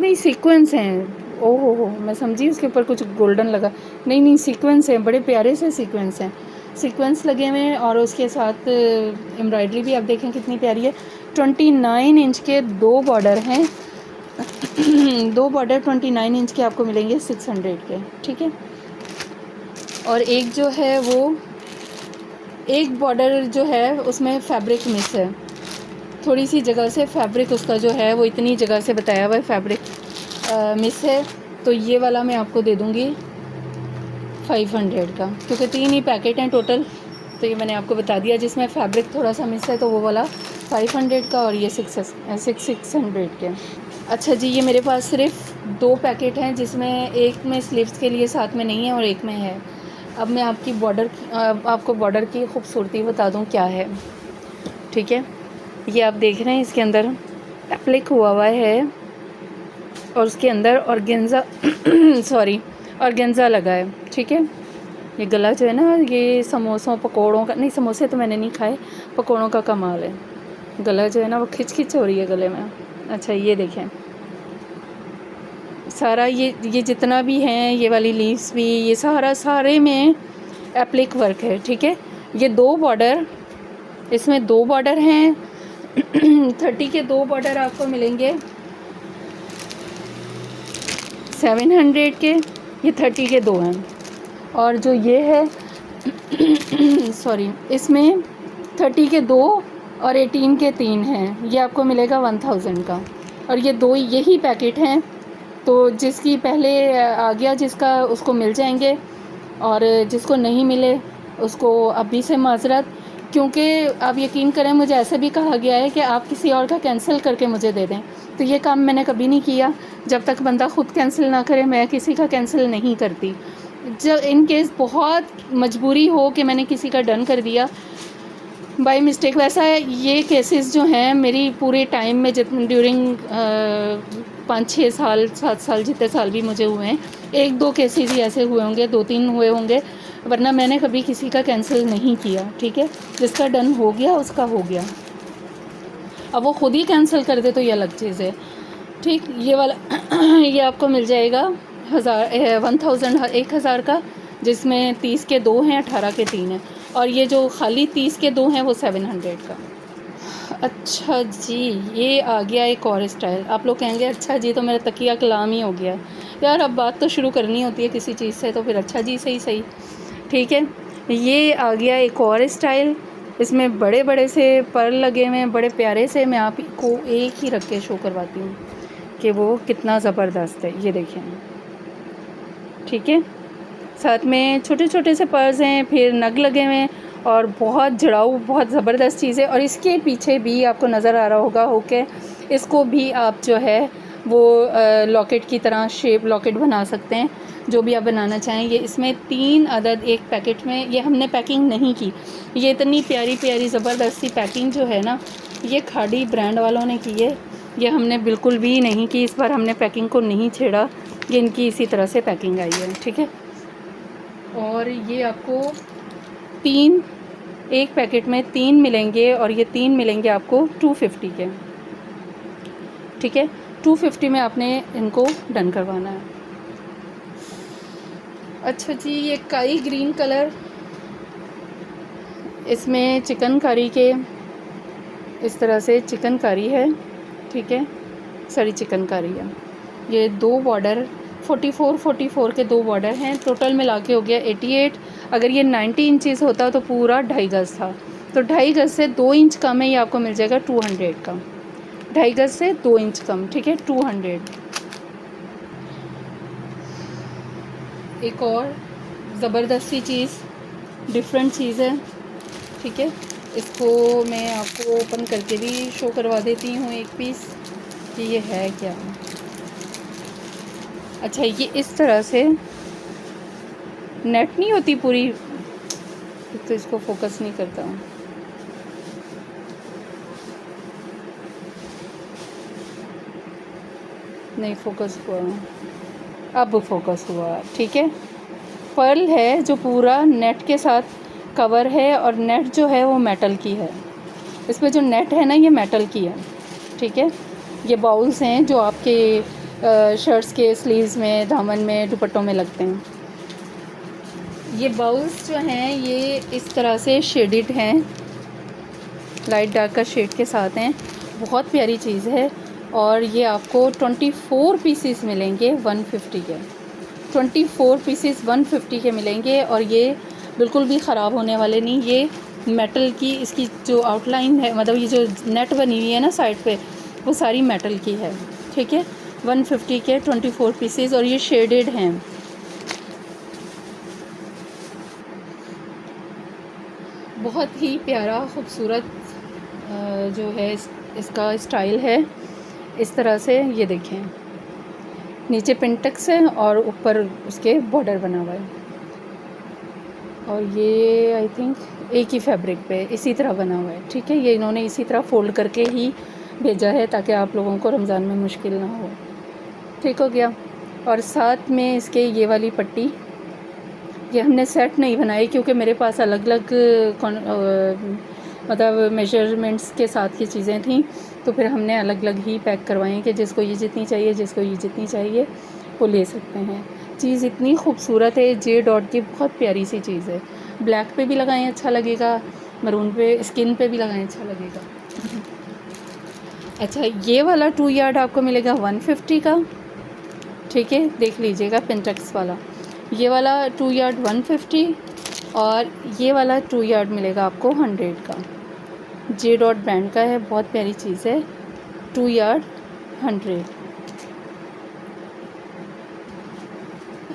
Speaker 1: नहीं, सीक्वेंस हैं। ओहो हो, मैं समझी उसके ऊपर कुछ गोल्डन लगा। नहीं नहीं, सीक्वेंस हैं, बड़े प्यारे से सीक्वेंस हैं, सीक्वेंस लगे हुए हैं और उसके साथ एम्ब्रॉयडरी भी आप देखें कितनी प्यारी है। 29 इंच के 2 बॉर्डर हैं 2 बॉर्डर 29 इंच के आपको मिलेंगे 600 के, ठीक है। और एक जो है वो, एक बॉर्डर जो है उसमें फैब्रिक मिस है, थोड़ी सी जगह से फैब्रिक उसका जो है वो इतनी जगह से बताया हुआ है फैब्रिक मिस है। तो ये वाला मैं आपको दे दूँगी 500 का, क्योंकि 3 ही पैकेट हैं टोटल। तो ये मैंने आपको बता दिया, जिसमें फैब्रिक थोड़ा सा मिस है तो वो वाला 500 का और ये 600 के। अच्छा जी, ये मेरे पास सिर्फ 2 पैकेट हैं, जिसमें एक में स्लीव्स के लिए साथ में नहीं है और एक में है। अब मैं आपको बॉर्डर की खूबसूरती बता दूं क्या है, ठीक है। ये आप देख रहे हैं, इसके अंदर एप्लिक हुआ है और उसके अंदर ऑर्गेन्जा ऑर्गेन्जा लगा है, ठीक है। ये गला जो है ना, ये समोसों पकोड़ों का, नहीं समोसे तो मैंने नहीं खाए, पकोड़ों का कमाल है। गला जो है ना वो खिंच खिंच हो रही है गले में। अच्छा, ये देखें सारा ये जितना भी हैं, ये वाली लीव्स भी, ये सारे में एप्लिक वर्क है, ठीक है। ये 2 बॉर्डर, इसमें 2 बॉर्डर हैं 30 के 2 बॉर्डर आपको मिलेंगे 700 के, ये 30 के 2 हैं। और जो ये है सॉरी, इसमें 30 के 2 और 18 के 3 हैं, ये आपको मिलेगा 1000 का। और ये 2 यही पैकेट हैं, तो जिसकी पहले आ गया जिसका, उसको मिल जाएंगे, और जिसको नहीं मिले उसको अभी से माजरत, क्योंकि आप यकीन करें मुझे ऐसे भी कहा गया है कि आप किसी और का कैंसिल करके मुझे दे दें। तो ये काम मैंने कभी नहीं किया, जब तक बंदा ख़ुद कैंसिल ना करे मैं किसी का कैंसिल नहीं करती। जब इन केस बहुत मजबूरी हो कि मैंने किसी का डन कर दिया बाय मिस्टेक, वैसा है ये केसेस जो हैं मेरी पूरे टाइम में ड्यूरिंग 5-6 साल 7 साल जितने साल भी मुझे हुए हैं, 1-2 केसेस ही ऐसे हुए होंगे, 2-3 हुए होंगे, वरना मैंने कभी किसी का कैंसिल नहीं किया, ठीक है। जिसका डन हो गया उसका हो गया। अब वो ख़ुद ही कैंसिल कर दे तो ये अलग चीज़ है, ठीक। ये वाला ये आपको मिल जाएगा 1000 का, जिसमें 30 के 2 हैं, 18 के 3 हैं, और ये जो खाली 30 के 2 हैं वो 700 का। अच्छा जी, ये आ गया एक और स्टाइल। आप लोग कहेंगे अच्छा जी तो मेरा तकिया कलाम ही हो गया यार। अब बात तो शुरू करनी होती है किसी चीज़ से, तो फिर अच्छा जी सही, ठीक है। ये आ गया एक और स्टाइल, इसमें बड़े बड़े से पर्ल लगे हुए हैं, बड़े प्यारे से। मैं आपको एक ही रख के शो करवाती हूँ कि वो कितना ज़बरदस्त है। ये देखें, ठीक है, साथ में छोटे छोटे से पर्स हैं, फिर नग लगे हुए हैं और बहुत जड़ाऊ, बहुत ज़बरदस्त चीज़ है। और इसके पीछे भी आपको नज़र आ रहा होगा ओके, इसको भी आप जो है वो लॉकेट की तरह शेप लॉकेट बना सकते हैं, जो भी आप बनाना चाहें। ये इसमें 3 अदद एक पैकेट में, ये हमने पैकिंग नहीं की। ये इतनी प्यारी प्यारी ज़बरदस्त सी पैकिंग जो है ना, ये खाड़ी ब्रांड वालों ने की है, ये हमने बिल्कुल भी नहीं की। इस बार हमने पैकिंग को नहीं छेड़ा, ये इनकी इसी तरह से पैकिंग आई है, ठीक है। और ये आपको तीन, एक पैकेट में 3 मिलेंगे और ये 3 मिलेंगे आपको 250 के, ठीक है। 250 में आपने इनको डन करवाना है। अच्छा जी, ये काई ग्रीन कलर, इसमें चिकनकारी के इस तरह से चिकनकारी है, ठीक है, सारी चिकनकारी है। ये 2 बॉर्डर 44 के 2 बॉर्डर हैं, टोटल मिला के हो गया 88। अगर ये 90 इंचज़ होता तो पूरा 2.5 गज़ था, तो 2.5 गज़ से 2 इंच कम है, ये आपको मिल जाएगा 200 का। 2.5 गज़ से 2 इंच कम, ठीक है, 200। एक और ज़बरदस्त सी चीज़, डिफरेंट चीज़ है, ठीक है। इसको मैं आपको ओपन करके भी शो करवा देती हूँ एक पीस कि ये है क्या। अच्छा, ये इस तरह से नेट नहीं होती पूरी, तो इसको फोकस नहीं करता हूँ। नहीं फोकस हुआ, अब फोकस हुआ, ठीक है। पर्ल है जो पूरा नेट के साथ कवर है, और नेट जो है वो मेटल की है। इसमें जो नेट है ना, ये मेटल की है, ठीक है। ये बाउल्स हैं जो आपके शर्ट्स के स्लीव्स में, दामन में, दुपट्टों में लगते हैं। ये बाउल्स जो हैं ये इस तरह से शेडेड हैं, लाइट डार्क का शेड के साथ हैं, बहुत प्यारी चीज़ है। और ये आपको 24 पीसीस मिलेंगे 150 के, 24 पीसीस 150 के मिलेंगे। और ये बिल्कुल भी ख़राब होने वाले नहीं। ये मेटल की, इसकी जो आउटलाइन है, मतलब ये जो नेट बनी हुई है ना साइड पे, वो सारी मेटल की है, ठीक है। 150 के 24 पीसीस, और ये शेडेड हैं। बहुत ही प्यारा खूबसूरत जो है इसका स्टाइल है। इस तरह से ये देखें, नीचे पिंटक्स है और ऊपर उसके बॉर्डर बना हुआ है। और ये आई थिंक एक ही फैब्रिक पे इसी तरह बना हुआ है, ठीक है। ये इन्होंने इसी तरह फ़ोल्ड करके ही भेजा है ताकि आप लोगों को रमज़ान में मुश्किल ना हो, ठीक हो गया। और साथ में इसके ये वाली पट्टी, ये हमने सेट नहीं बनाई क्योंकि मेरे पास अलग अलग मतलब मेजरमेंट्स के साथ की चीज़ें थी, तो फिर हमने अलग अलग ही पैक करवाएं कि जिसको ये जितनी चाहिए, जिसको ये जितनी चाहिए वो ले सकते हैं। चीज़ इतनी खूबसूरत है, जे डॉट की बहुत प्यारी सी चीज़ है। ब्लैक पे भी लगाएं अच्छा लगेगा, मरून पे, स्किन पे भी लगाएं अच्छा लगेगा। अच्छा, ये वाला 2 यार्ड आपको मिलेगा 150 का, ठीक है, देख लीजिएगा, पिंटक्स वाला। ये वाला 2 यार्ड 150, और ये वाला 2 यार्ड मिलेगा आपको 100 का। जे डॉट ब्रांड का है, बहुत प्यारी चीज़ है, 2 यार्ड 100।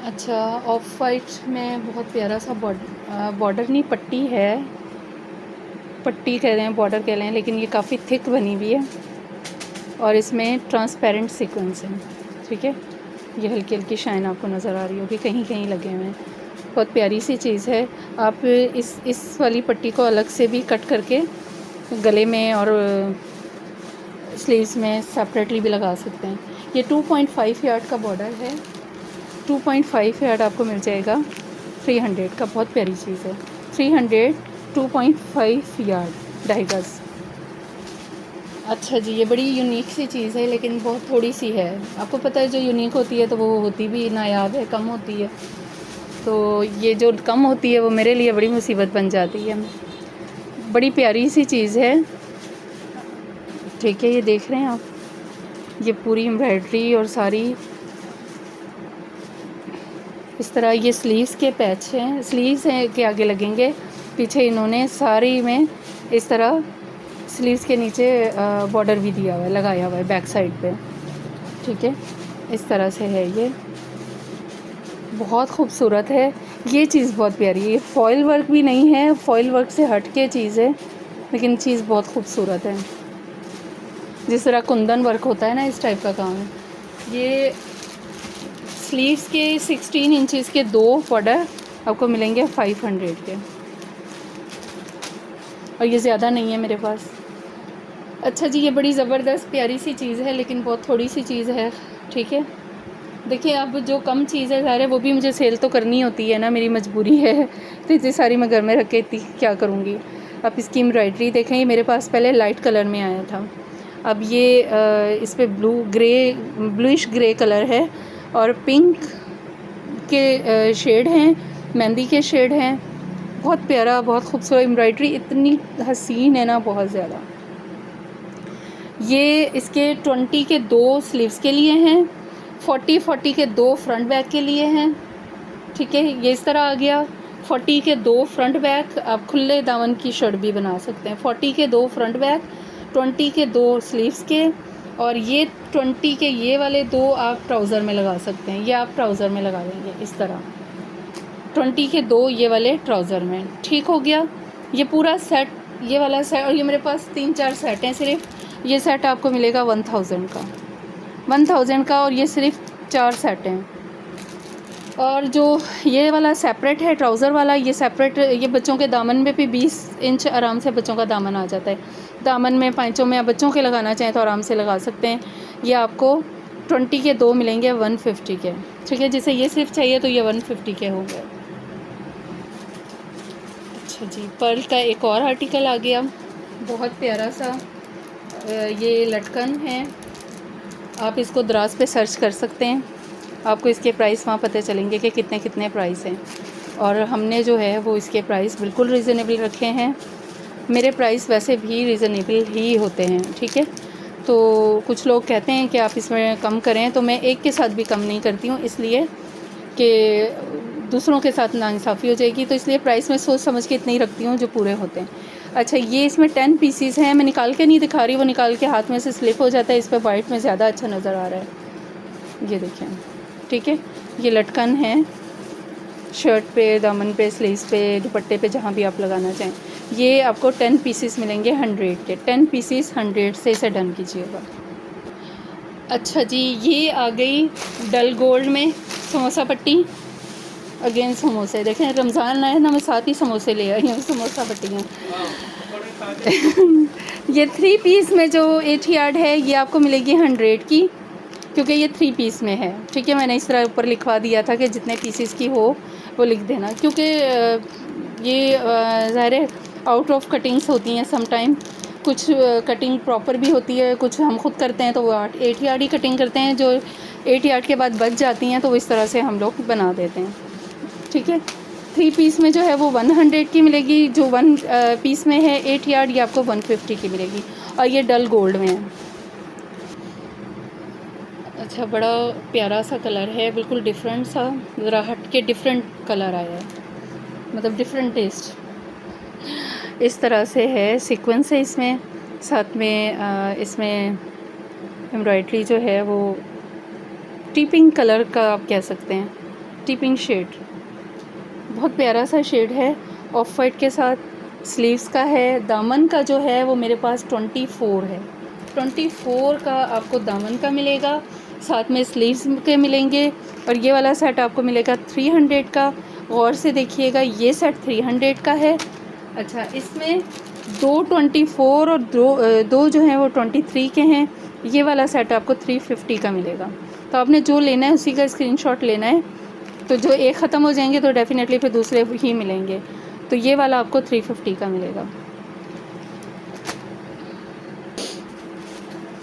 Speaker 1: अच्छा, ऑफ वाइट में बहुत प्यारा सा बॉर्डर नहीं, पट्टी है, पट्टी कह रहे हैं, बॉर्डर कह रहे हैं, लेकिन ये काफ़ी थिक बनी हुई है और इसमें ट्रांसपेरेंट सीक्वेंस है, ठीक है। ये हल्की हल्की शाइन आपको नज़र आ रही होगी, कहीं कहीं लगे हुए हैं। बहुत प्यारी सी चीज़ है। आप इस वाली पट्टी को अलग से भी कट करके गले में और स्लीव्स में सेपरेटली भी लगा सकते हैं। ये 2.5 यार्ड का बॉर्डर है, 2.5 यार्ड आपको मिल जाएगा 300 का, बहुत प्यारी चीज़ है। 300, 2.5 यार्ड, 2.5 गज़। अच्छा जी, ये बड़ी यूनिक सी चीज़ है, लेकिन बहुत थोड़ी सी है। आपको पता है जो यूनिक होती है तो वो होती भी नायाब है, कम होती है। तो ये जो कम होती है वो मेरे लिए बड़ी मुसीबत बन जाती है। बड़ी प्यारी सी चीज़ है, ठीक है। ये देख रहे हैं आप, ये पूरी एम्ब्रॉयडरी और सारी इस तरह। ये स्लीव्स के पैच हैं, स्लीव्स हैं के आगे लगेंगे, पीछे इन्होंने सारी में इस तरह स्लीव्स के नीचे बॉर्डर भी दिया हुआ है, लगाया हुआ है बैक साइड पे, ठीक है। इस तरह से है, ये बहुत खूबसूरत है। ये चीज़ बहुत प्यारी है, ये फॉइल वर्क भी नहीं है, फॉइल वर्क से हट के चीज़ है, लेकिन चीज़ बहुत खूबसूरत है। जिस तरह कुंदन वर्क होता है ना, इस टाइप का काम है। ये स्लीव्स के 16 इंचज़ के 2 बॉर्डर आपको मिलेंगे 500 के, और ये ज़्यादा नहीं है मेरे पास। अच्छा जी, ये बड़ी ज़बरदस्त प्यारी सी चीज़ है, लेकिन बहुत थोड़ी सी चीज़ है, ठीक है। देखिए अब जो कम चीज़ है सारे वो भी मुझे सेल तो करनी होती है ना, मेरी मजबूरी है। तो इतनी सारी मैं घर में रख के इतनी क्या करूँगी। अब इसकी एम्ब्रॉयडरी देखें, ये मेरे पास पहले लाइट कलर में आया था, अब ये इस पर ब्लूइश ग्रे कलर है और पिंक के शेड हैं, मेहंदी के शेड हैं। बहुत प्यारा, बहुत खूबसूरत एम्ब्रॉयडरी, इतनी हसीन है ना, बहुत ज़्यादा। ये इसके 20 के 2 स्लीव्स के लिए हैं, 40 के 2 फ्रंट बैक के लिए हैं। ठीक है, ये इस तरह आ गया। 40 के 2 फ्रंट बैक, आप खुले दामन की शर्ट भी बना सकते हैं। 40 के 2 फ्रंट बैक, 20 के 2 स्लीव्स के, और ये 20 के ये वाले 2 आप ट्राउज़र में लगा सकते हैं। ये आप ट्राउज़र में लगा लेंगे इस तरह, 20 के 2 ये वाले ट्राउज़र में। ठीक हो गया, ये पूरा सेट, ये वाला सेट। और ये मेरे पास 3-4 सेट हैं सिर्फ। ये सेट आपको मिलेगा 1000 का, 1000 का, और ये सिर्फ 4 सेट हैं। और जो ये वाला सेपरेट है ट्राउज़र वाला, ये सेपरेट, ये बच्चों के दामन में भी 20 इंच आराम से बच्चों का दामन आ जाता है। दामन में, पाँचों में आप बच्चों के लगाना चाहें तो आराम से लगा सकते हैं। ये आपको 20 के 2 मिलेंगे 150 के। ठीक है, जिसे ये सिर्फ चाहिए तो ये 150 के हो गए। अच्छा जी, पर्ल का एक और आर्टिकल आ गया, बहुत प्यारा सा। ये लटकन है, आप इसको दराज पे सर्च कर सकते हैं, आपको इसके प्राइस वहाँ पता चलेंगे कि कितने कितने प्राइस हैं। और हमने जो है वो इसके प्राइस बिल्कुल रीज़नेबल रखे हैं। मेरे प्राइस वैसे भी रीज़नेबल ही होते हैं। ठीक है, तो कुछ लोग कहते हैं कि आप इसमें कम करें, तो मैं एक के साथ भी कम नहीं करती हूँ, इसलिए कि दूसरों के साथ नाइंसाफ़ी हो जाएगी। तो इसलिए प्राइस में सोच समझ के इतने ही रखती हूँ जो पूरे होते हैं। अच्छा, ये इसमें 10 पीसीस हैं, मैं निकाल के नहीं दिखा रही, वो निकाल के हाथ में से स्लिप हो जाता है। इस पर वाइट में ज़्यादा अच्छा नज़र आ रहा है, ये देखें। ठीक है, ये लटकन है, शर्ट पे, दामन पे, स्लीव्स पे, दुपट्टे पे, जहाँ भी आप लगाना चाहें। ये आपको 10 पीसीस मिलेंगे 100 के, 10 पीसीस 100 से इसे डन कीजिएगा। अच्छा जी, ये आ गई डल गोल्ड में समोसा पट्टी। अगेन समोसे देखें, रमज़ान आए ना, मैं साथ ही समोसे ले आई हूँ, समोसा पट्टियाँ। ये 3 पीस में जो 8 यार्ड है, ये आपको मिलेगी 100 की, क्योंकि ये 3 पीस में है। ठीक है, मैंने इस तरह ऊपर लिखवा दिया था कि जितने पीसेस की हो वो लिख देना, क्योंकि ये ज़ाहिर है आउट ऑफ कटिंग्स होती हैं सम टाइम। कुछ कटिंग प्रॉपर भी होती है, कुछ हम खुद करते हैं तो वो 8 यार्ड ही कटिंग करते हैं, जो 8 यार्ड के बाद बच जाती हैं तो वो इस तरह से हम लोग बना देते हैं। ठीक है, 3 पीस में जो है वो 100 की मिलेगी, जो 1 पीस में है 8 यार्ड, ये आपको 150 की मिलेगी, और ये डल गोल्ड में है। अच्छा, बड़ा प्यारा सा कलर है, बिल्कुल डिफरेंट सा, ज़रा हट के डिफरेंट कलर आया है, मतलब डिफरेंट टेस्ट। इस तरह से है, सीक्वेंस है इसमें, साथ में इसमें एम्ब्रॉयडरी जो है वो टिपिंग कलर का आप कह सकते हैं, टिपिंग शेड, बहुत प्यारा सा शेड है, ऑफ वाइट के साथ। स्लीव्स का है, दामन का जो है वो मेरे पास 24 है, 24 का आपको दामन का मिलेगा, साथ में स्लीव्स के मिलेंगे। और ये वाला सेट आपको मिलेगा 300 का। गौर से देखिएगा, ये सेट 300 का है। अच्छा, इसमें 2 24 और दो जो हैं वो 23 के हैं। ये वाला सेट आपको 350 का मिलेगा। तो आपने जो लेना है उसी का स्क्रीनशॉट लेना है, तो जो एक ख़त्म हो जाएंगे तो डेफ़िनेटली फिर दूसरे ही मिलेंगे। तो ये वाला आपको 350 का मिलेगा।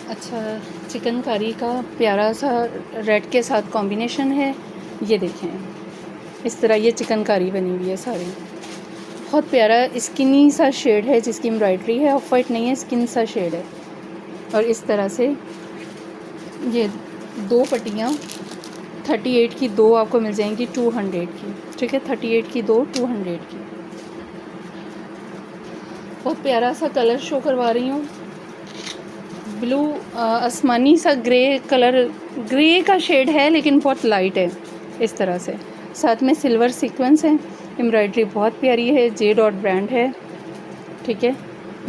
Speaker 1: अच्छा, चिकनकारी का प्यारा सा रेड के साथ कॉम्बिनेशन है, ये देखें, इस तरह ये चिकनकारी बनी हुई है सारी, बहुत प्यारा स्किनी सा शेड है जिसकी एम्ब्रॉयडरी है, ऑफ वाइट नहीं है, स्किन सा शेड है। और इस तरह से ये 2 पट्टियाँ 38 की 2 आपको मिल जाएंगी 200 की। ठीक है, 38 की 2 200 की। बहुत प्यारा सा कलर शो करवा रही हूँ, ब्लू आसमानी सा ग्रे कलर, ग्रे का शेड है लेकिन बहुत लाइट है, इस तरह से। साथ में सिल्वर सीक्वेंस है, एम्ब्रॉयडरी बहुत प्यारी है, जे डॉट ब्रांड है। ठीक है,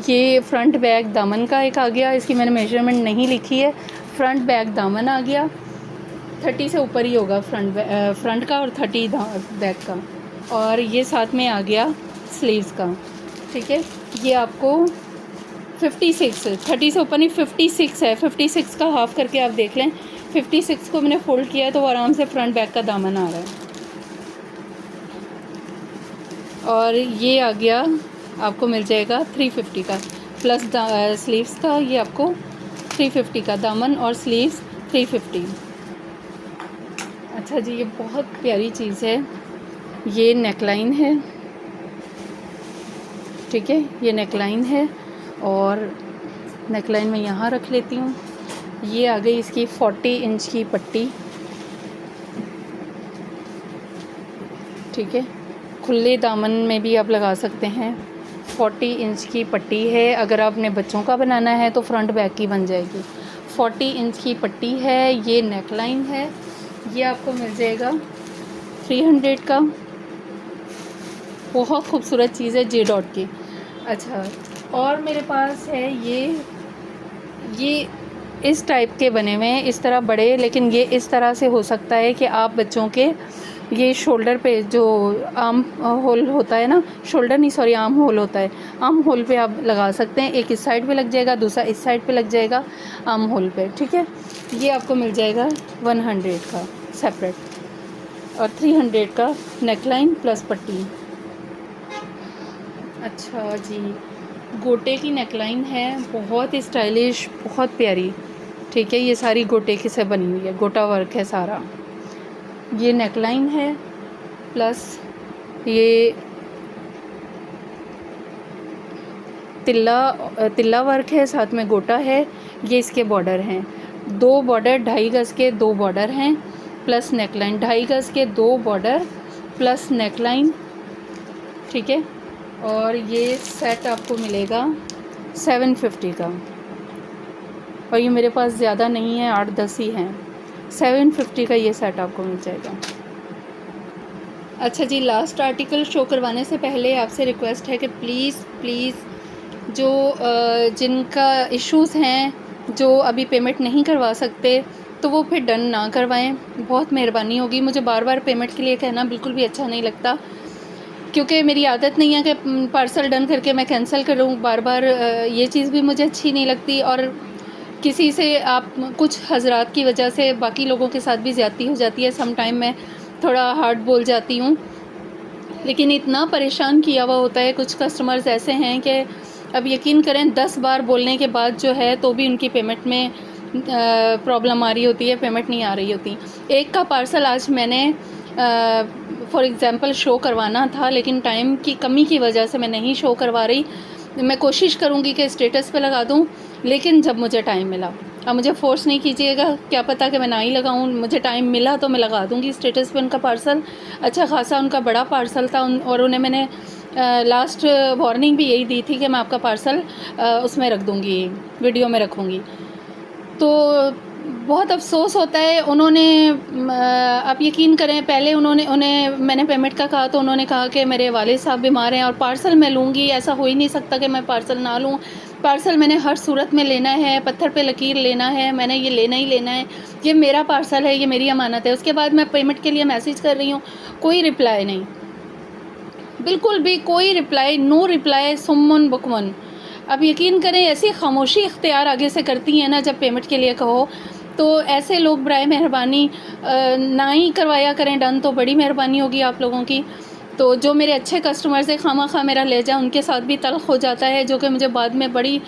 Speaker 1: ये फ्रंट बैक दामन का एक आ गया, इसकी मैंने मेजरमेंट नहीं लिखी है। फ्रंट बैक दामन आ गया, 30 से ऊपर ही होगा फ्रंट का, और 30 बैक का। और ये साथ में आ गया स्लीव्स का। ठीक है, ये आपको 56, 30 से ऊपर नहीं, 56 है, 56 का हाफ़ करके आप देख लें, 56 को मैंने फ़ोल्ड किया है तो वो आराम से फ्रंट बैक का दामन आ रहा है। और ये आ गया, आपको मिल जाएगा 350 का प्लस स्लीव्स का, ये आपको 350 का दामन और स्लीव्स 350। अच्छा जी, ये बहुत प्यारी चीज़ है, ये नेकलाइन है, ठीक है, ये नेकलाइन है और नेकलाइन में यहाँ रख लेती हूँ। ये आ गई इसकी 40 इंच की पट्टी, ठीक है, खुले दामन में भी आप लगा सकते हैं। 40 इंच की पट्टी है, अगर आपने बच्चों का बनाना है तो फ्रंट बैक की बन जाएगी। 40 इंच की पट्टी है, ये नेकलाइन है, ये आपको मिल जाएगा 300 का। बहुत खूबसूरत चीज़ है जे डॉट की। अच्छा, और मेरे पास है ये इस टाइप के बने हुए हैं, इस तरह बड़े, लेकिन ये इस तरह से हो सकता है कि आप बच्चों के ये शोल्डर पे जो आर्म होल होता है ना, शोल्डर नहीं सॉरी आर्म होल होता है, आर्म होल पे आप लगा सकते हैं। एक इस साइड पे लग जाएगा, दूसरा इस साइड पे लग जाएगा आर्म होल पे, ठीक है। ये आपको मिल जाएगा 100 का सेपरेट और 300 का नेकलाइन प्लस पट्टी। अच्छा जी, गोटे की नेकलाइन है, बहुत स्टाइलिश, बहुत प्यारी, ठीक है। ये सारी गोटे की से बनी हुई है, गोटा वर्क है सारा। ये नेकलाइन है प्लस ये तिल्ला वर्क है, साथ में गोटा है। ये इसके बॉर्डर हैं, 2 बॉर्डर 2.5 गज़ के 2 बॉर्डर हैं प्लस नेकलाइन, 2.5 गज़ के 2 बॉर्डर प्लस नेकलाइन, ठीक है। और ये सेट आपको मिलेगा 750 का, और ये मेरे पास ज़्यादा नहीं है, 8-10 ही हैं। 750 का ये सेट आपको मिल जाएगा। अच्छा जी, लास्ट आर्टिकल शो करवाने से पहले आपसे रिक्वेस्ट है कि प्लीज़ जो जिनका इश्यूज़ हैं, जो अभी पेमेंट नहीं करवा सकते, तो वो फिर डन ना करवाएं, बहुत मेहरबानी होगी। मुझे बार बार पेमेंट के लिए कहना बिल्कुल भी अच्छा नहीं लगता, क्योंकि मेरी आदत नहीं है कि पार्सल डन करके मैं कैंसिल करूँ बार बार, ये चीज़ भी मुझे अच्छी नहीं लगती। और किसी से आप कुछ हज़रात की वजह से बाकी लोगों के साथ भी ज़्यादती हो जाती है, सम टाइम मैं थोड़ा हार्ड बोल जाती हूँ, लेकिन इतना परेशान किया हुआ होता है। कुछ कस्टमर्स ऐसे हैं कि अब यकीन करें 10 बार बोलने के बाद जो है तो भी उनकी पेमेंट में प्रॉब्लम आ रही होती है, पेमेंट नहीं आ रही होती। एक का पार्सल आज मैंने फॉर एग्ज़ाम्पल शो करवाना था, लेकिन टाइम की कमी की वजह से मैं नहीं शो करवा रही। मैं कोशिश करूँगी कि स्टेटस पे लगा दूँ, लेकिन जब मुझे टाइम मिला, अब मुझे फ़ोर्स नहीं कीजिएगा, क्या पता कि मैं ना ही लगाऊँ, मुझे टाइम मिला तो मैं लगा दूँगी स्टेटस पे उनका पार्सल। अच्छा खासा उनका बड़ा पार्सल था और उन्हें मैंने लास्ट वार्निंग भी यही दी थी कि मैं आपका पार्सल उसमें रख दूँगी, वीडियो में रखूँगी। तो बहुत अफ़सोस होता है। उन्होंने आप यकीन करें, पहले उन्हें मैंने पेमेंट का कहा तो उन्होंने कहा कि मेरे वालिद साहब बीमार हैं और पार्सल मैं लूँगी, ऐसा हो ही नहीं सकता कि मैं पार्सल ना लूँ। पार्सल मैंने हर सूरत में लेना है, पत्थर पे लकीर लेना है, मैंने ये लेना ही लेना है, ये मेरा पार्सल है, ये मेरी अमानत है। उसके बाद मैं पेमेंट के लिए मैसेज कर रही हूँ, कोई रिप्लाई नहीं, बिल्कुल भी कोई reply, no reply, Suman Buchman. अब यकीन करें, ऐसी खामोशी इख्तियार आगे से करती हैं ना जब पेमेंट के लिए कहो, तो ऐसे लोग बराए मेहरबानी ना ही करवाया करें डन, तो बड़ी मेहरबानी होगी आप लोगों की। तो जो मेरे अच्छे कस्टमर्स हैं, खामा मेरा लहजा उनके साथ भी तल्ख़ हो जाता है, जो कि मुझे बाद में बड़ी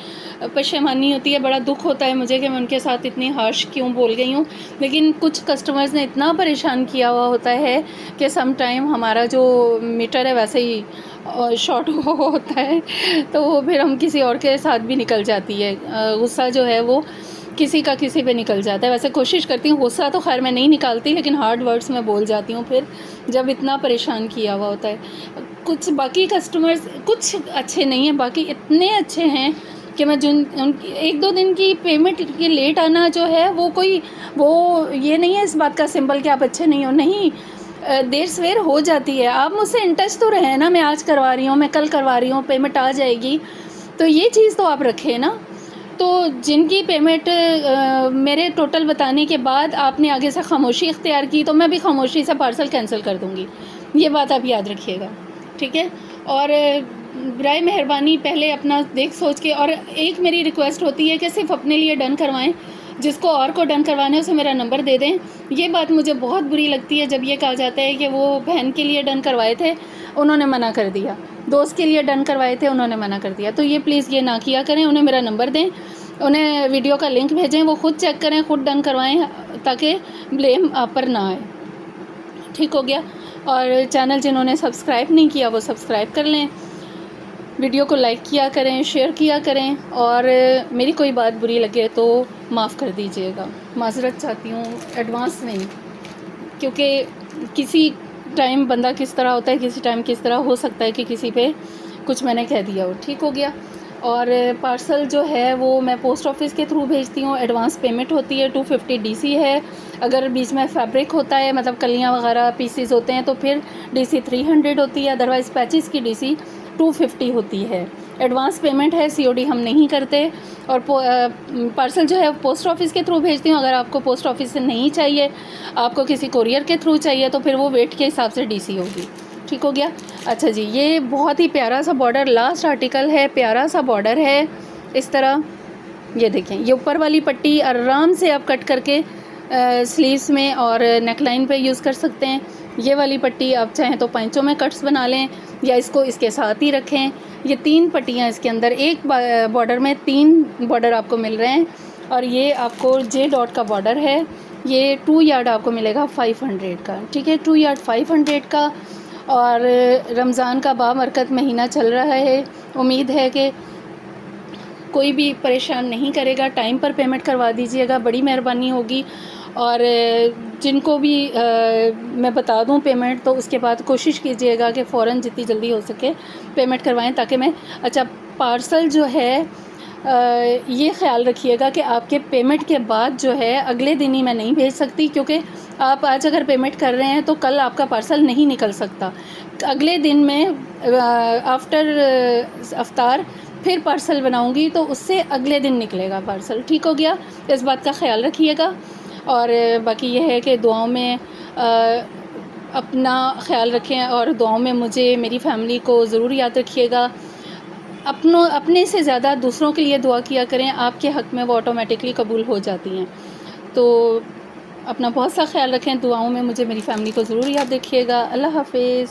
Speaker 1: परेशानी होती है, बड़ा दुख होता है मुझे कि मैं उनके साथ इतनी हार्श क्यों बोल गई हूँ। लेकिन कुछ कस्टमर्स ने इतना परेशान किया हुआ होता है कि सम टाइम हमारा जो मीटर है वैसे ही शॉर्ट होता है, तो फिर हम किसी और के साथ भी निकल जाती है, गुस्सा जो है वो किसी का किसी पे निकल जाता है। वैसे कोशिश करती हूँ, गुस्सा तो खैर मैं नहीं निकालती, लेकिन हार्ड वर्ड्स में बोल जाती हूँ फिर जब इतना परेशान किया हुआ होता है। कुछ बाकी कस्टमर्स कुछ अच्छे नहीं हैं, बाकी इतने अच्छे हैं कि मैं एक दो दिन की पेमेंट के लेट आना जो है वो ये नहीं है इस बात का सिंबल कि आप अच्छे नहीं हो, नहीं, देर सवेर हो जाती है। आप मुझसे इन टच तो रहे ना, मैं आज करवा रही हूँ, मैं कल करवा रही हूँ, पेमेंट आ जाएगी, तो ये चीज़ तो आप रखें ना। तो जिनकी पेमेंट मेरे टोटल बताने के बाद आपने आगे से खामोशी इख्तियार की, तो मैं भी खामोशी से पार्सल कैंसिल कर दूँगी, ये बात आप याद रखिएगा, ठीक है। और बराए मेहरबानी पहले अपना देख सोच के, और एक मेरी रिक्वेस्ट होती है कि सिर्फ अपने लिए डन करवाएं, जिसको और को डन करवाना है उसे मेरा नंबर दे दें। ये बात मुझे बहुत बुरी लगती है जब ये कहा जाता है कि वो बहन के लिए डन करवाए थे, उन्होंने मना कर दिया, दोस्त के लिए डन करवाए थे, उन्होंने मना कर दिया। तो ये प्लीज़ ये ना किया करें। उन्हें मेरा नंबर दें, उन्हें वीडियो का लिंक भेजें, वो खुद चेक करें, खुद डन करवाएं, ताकि ब्लेम आप पर ना आए। ठीक हो गया। और चैनल जिन्होंने सब्सक्राइब नहीं किया वो सब्सक्राइब कर लें, वीडियो को लाइक किया करें, शेयर किया करें, और मेरी कोई बात बुरी लगे तो माफ़ कर दीजिएगा। माज़रत चाहती हूँ एडवांस में, क्योंकि किसी टाइम बंदा किस तरह होता है, किसी टाइम किस तरह हो सकता है कि किसी पे कुछ मैंने कह दिया हो। ठीक हो गया। और पार्सल जो है वो मैं पोस्ट ऑफिस के थ्रू भेजती हूँ। एडवांस पेमेंट होती है, 250 डीसी है। अगर बीच में फैब्रिक होता है, मतलब कलियाँ वगैरह पीसीज होते हैं, तो फिर डीसी 300 होती है। अदरवाइज़ पैचेस की डीसी 250 होती है। एडवांस पेमेंट है, सीओडी हम नहीं करते। और पार्सल जो है पोस्ट ऑफिस के थ्रू भेजती हूँ। अगर आपको पोस्ट ऑफिस से नहीं चाहिए, आपको किसी कोरियर के थ्रू चाहिए, तो फिर वो वेट के हिसाब से डीसी होगी। ठीक हो गया। अच्छा जी, ये बहुत ही प्यारा सा बॉर्डर, लास्ट आर्टिकल है, प्यारा सा बॉर्डर है इस तरह। ये देखें, ये ऊपर वाली पट्टी आराम से आप कट करके स्लीव्स में और नेकलाइन पे यूज़ कर सकते हैं। ये वाली पट्टी आप चाहें तो पैंचों में कट्स बना लें, या इसको इसके साथ ही रखें। ये 3 पट्टियाँ इसके अंदर, एक बॉर्डर में 3 बॉर्डर आपको मिल रहे हैं। और ये आपको जे डॉट का बॉर्डर है। ये 2 यार्ड आपको मिलेगा 500 का। ठीक है, 2 यार्ड 500 का। और रमज़ान का बाबरकत महीना चल रहा है, उम्मीद है कि कोई भी परेशान नहीं करेगा। टाइम पर पेमेंट करवा दीजिएगा, बड़ी मेहरबानी होगी। और जिनको भी मैं बता दूं पेमेंट, तो उसके बाद कोशिश कीजिएगा कि फ़ौरन जितनी जल्दी हो सके पेमेंट करवाएं, ताकि मैं अच्छा पार्सल जो है ये ख़्याल रखिएगा कि आपके पेमेंट के बाद जो है अगले दिन ही मैं नहीं भेज सकती, क्योंकि आप आज अगर पेमेंट कर रहे हैं तो कल आपका पार्सल नहीं निकल सकता। अगले दिन में आफ्टर अफ्तार फिर पार्सल बनाऊंगी, तो उससे अगले दिन निकलेगा पार्सल। ठीक हो गया, इस बात का ख़्याल रखिएगा। और बाकी यह है कि दुआओं में अपना ख़्याल रखें, और दुआओं में मुझे, मेरी फ़ैमिली को ज़रूर याद रखिएगा। अपने से ज़्यादा दूसरों के लिए दुआ किया करें, आपके हक़ में वो ऑटोमेटिकली कबूल हो जाती हैं। तो अपना बहुत सा ख्याल रखें, दुआओं में मुझे, मेरी फ़ैमिली को ज़रूर याद रखिएगा। अल्लाह हाफ़िज़।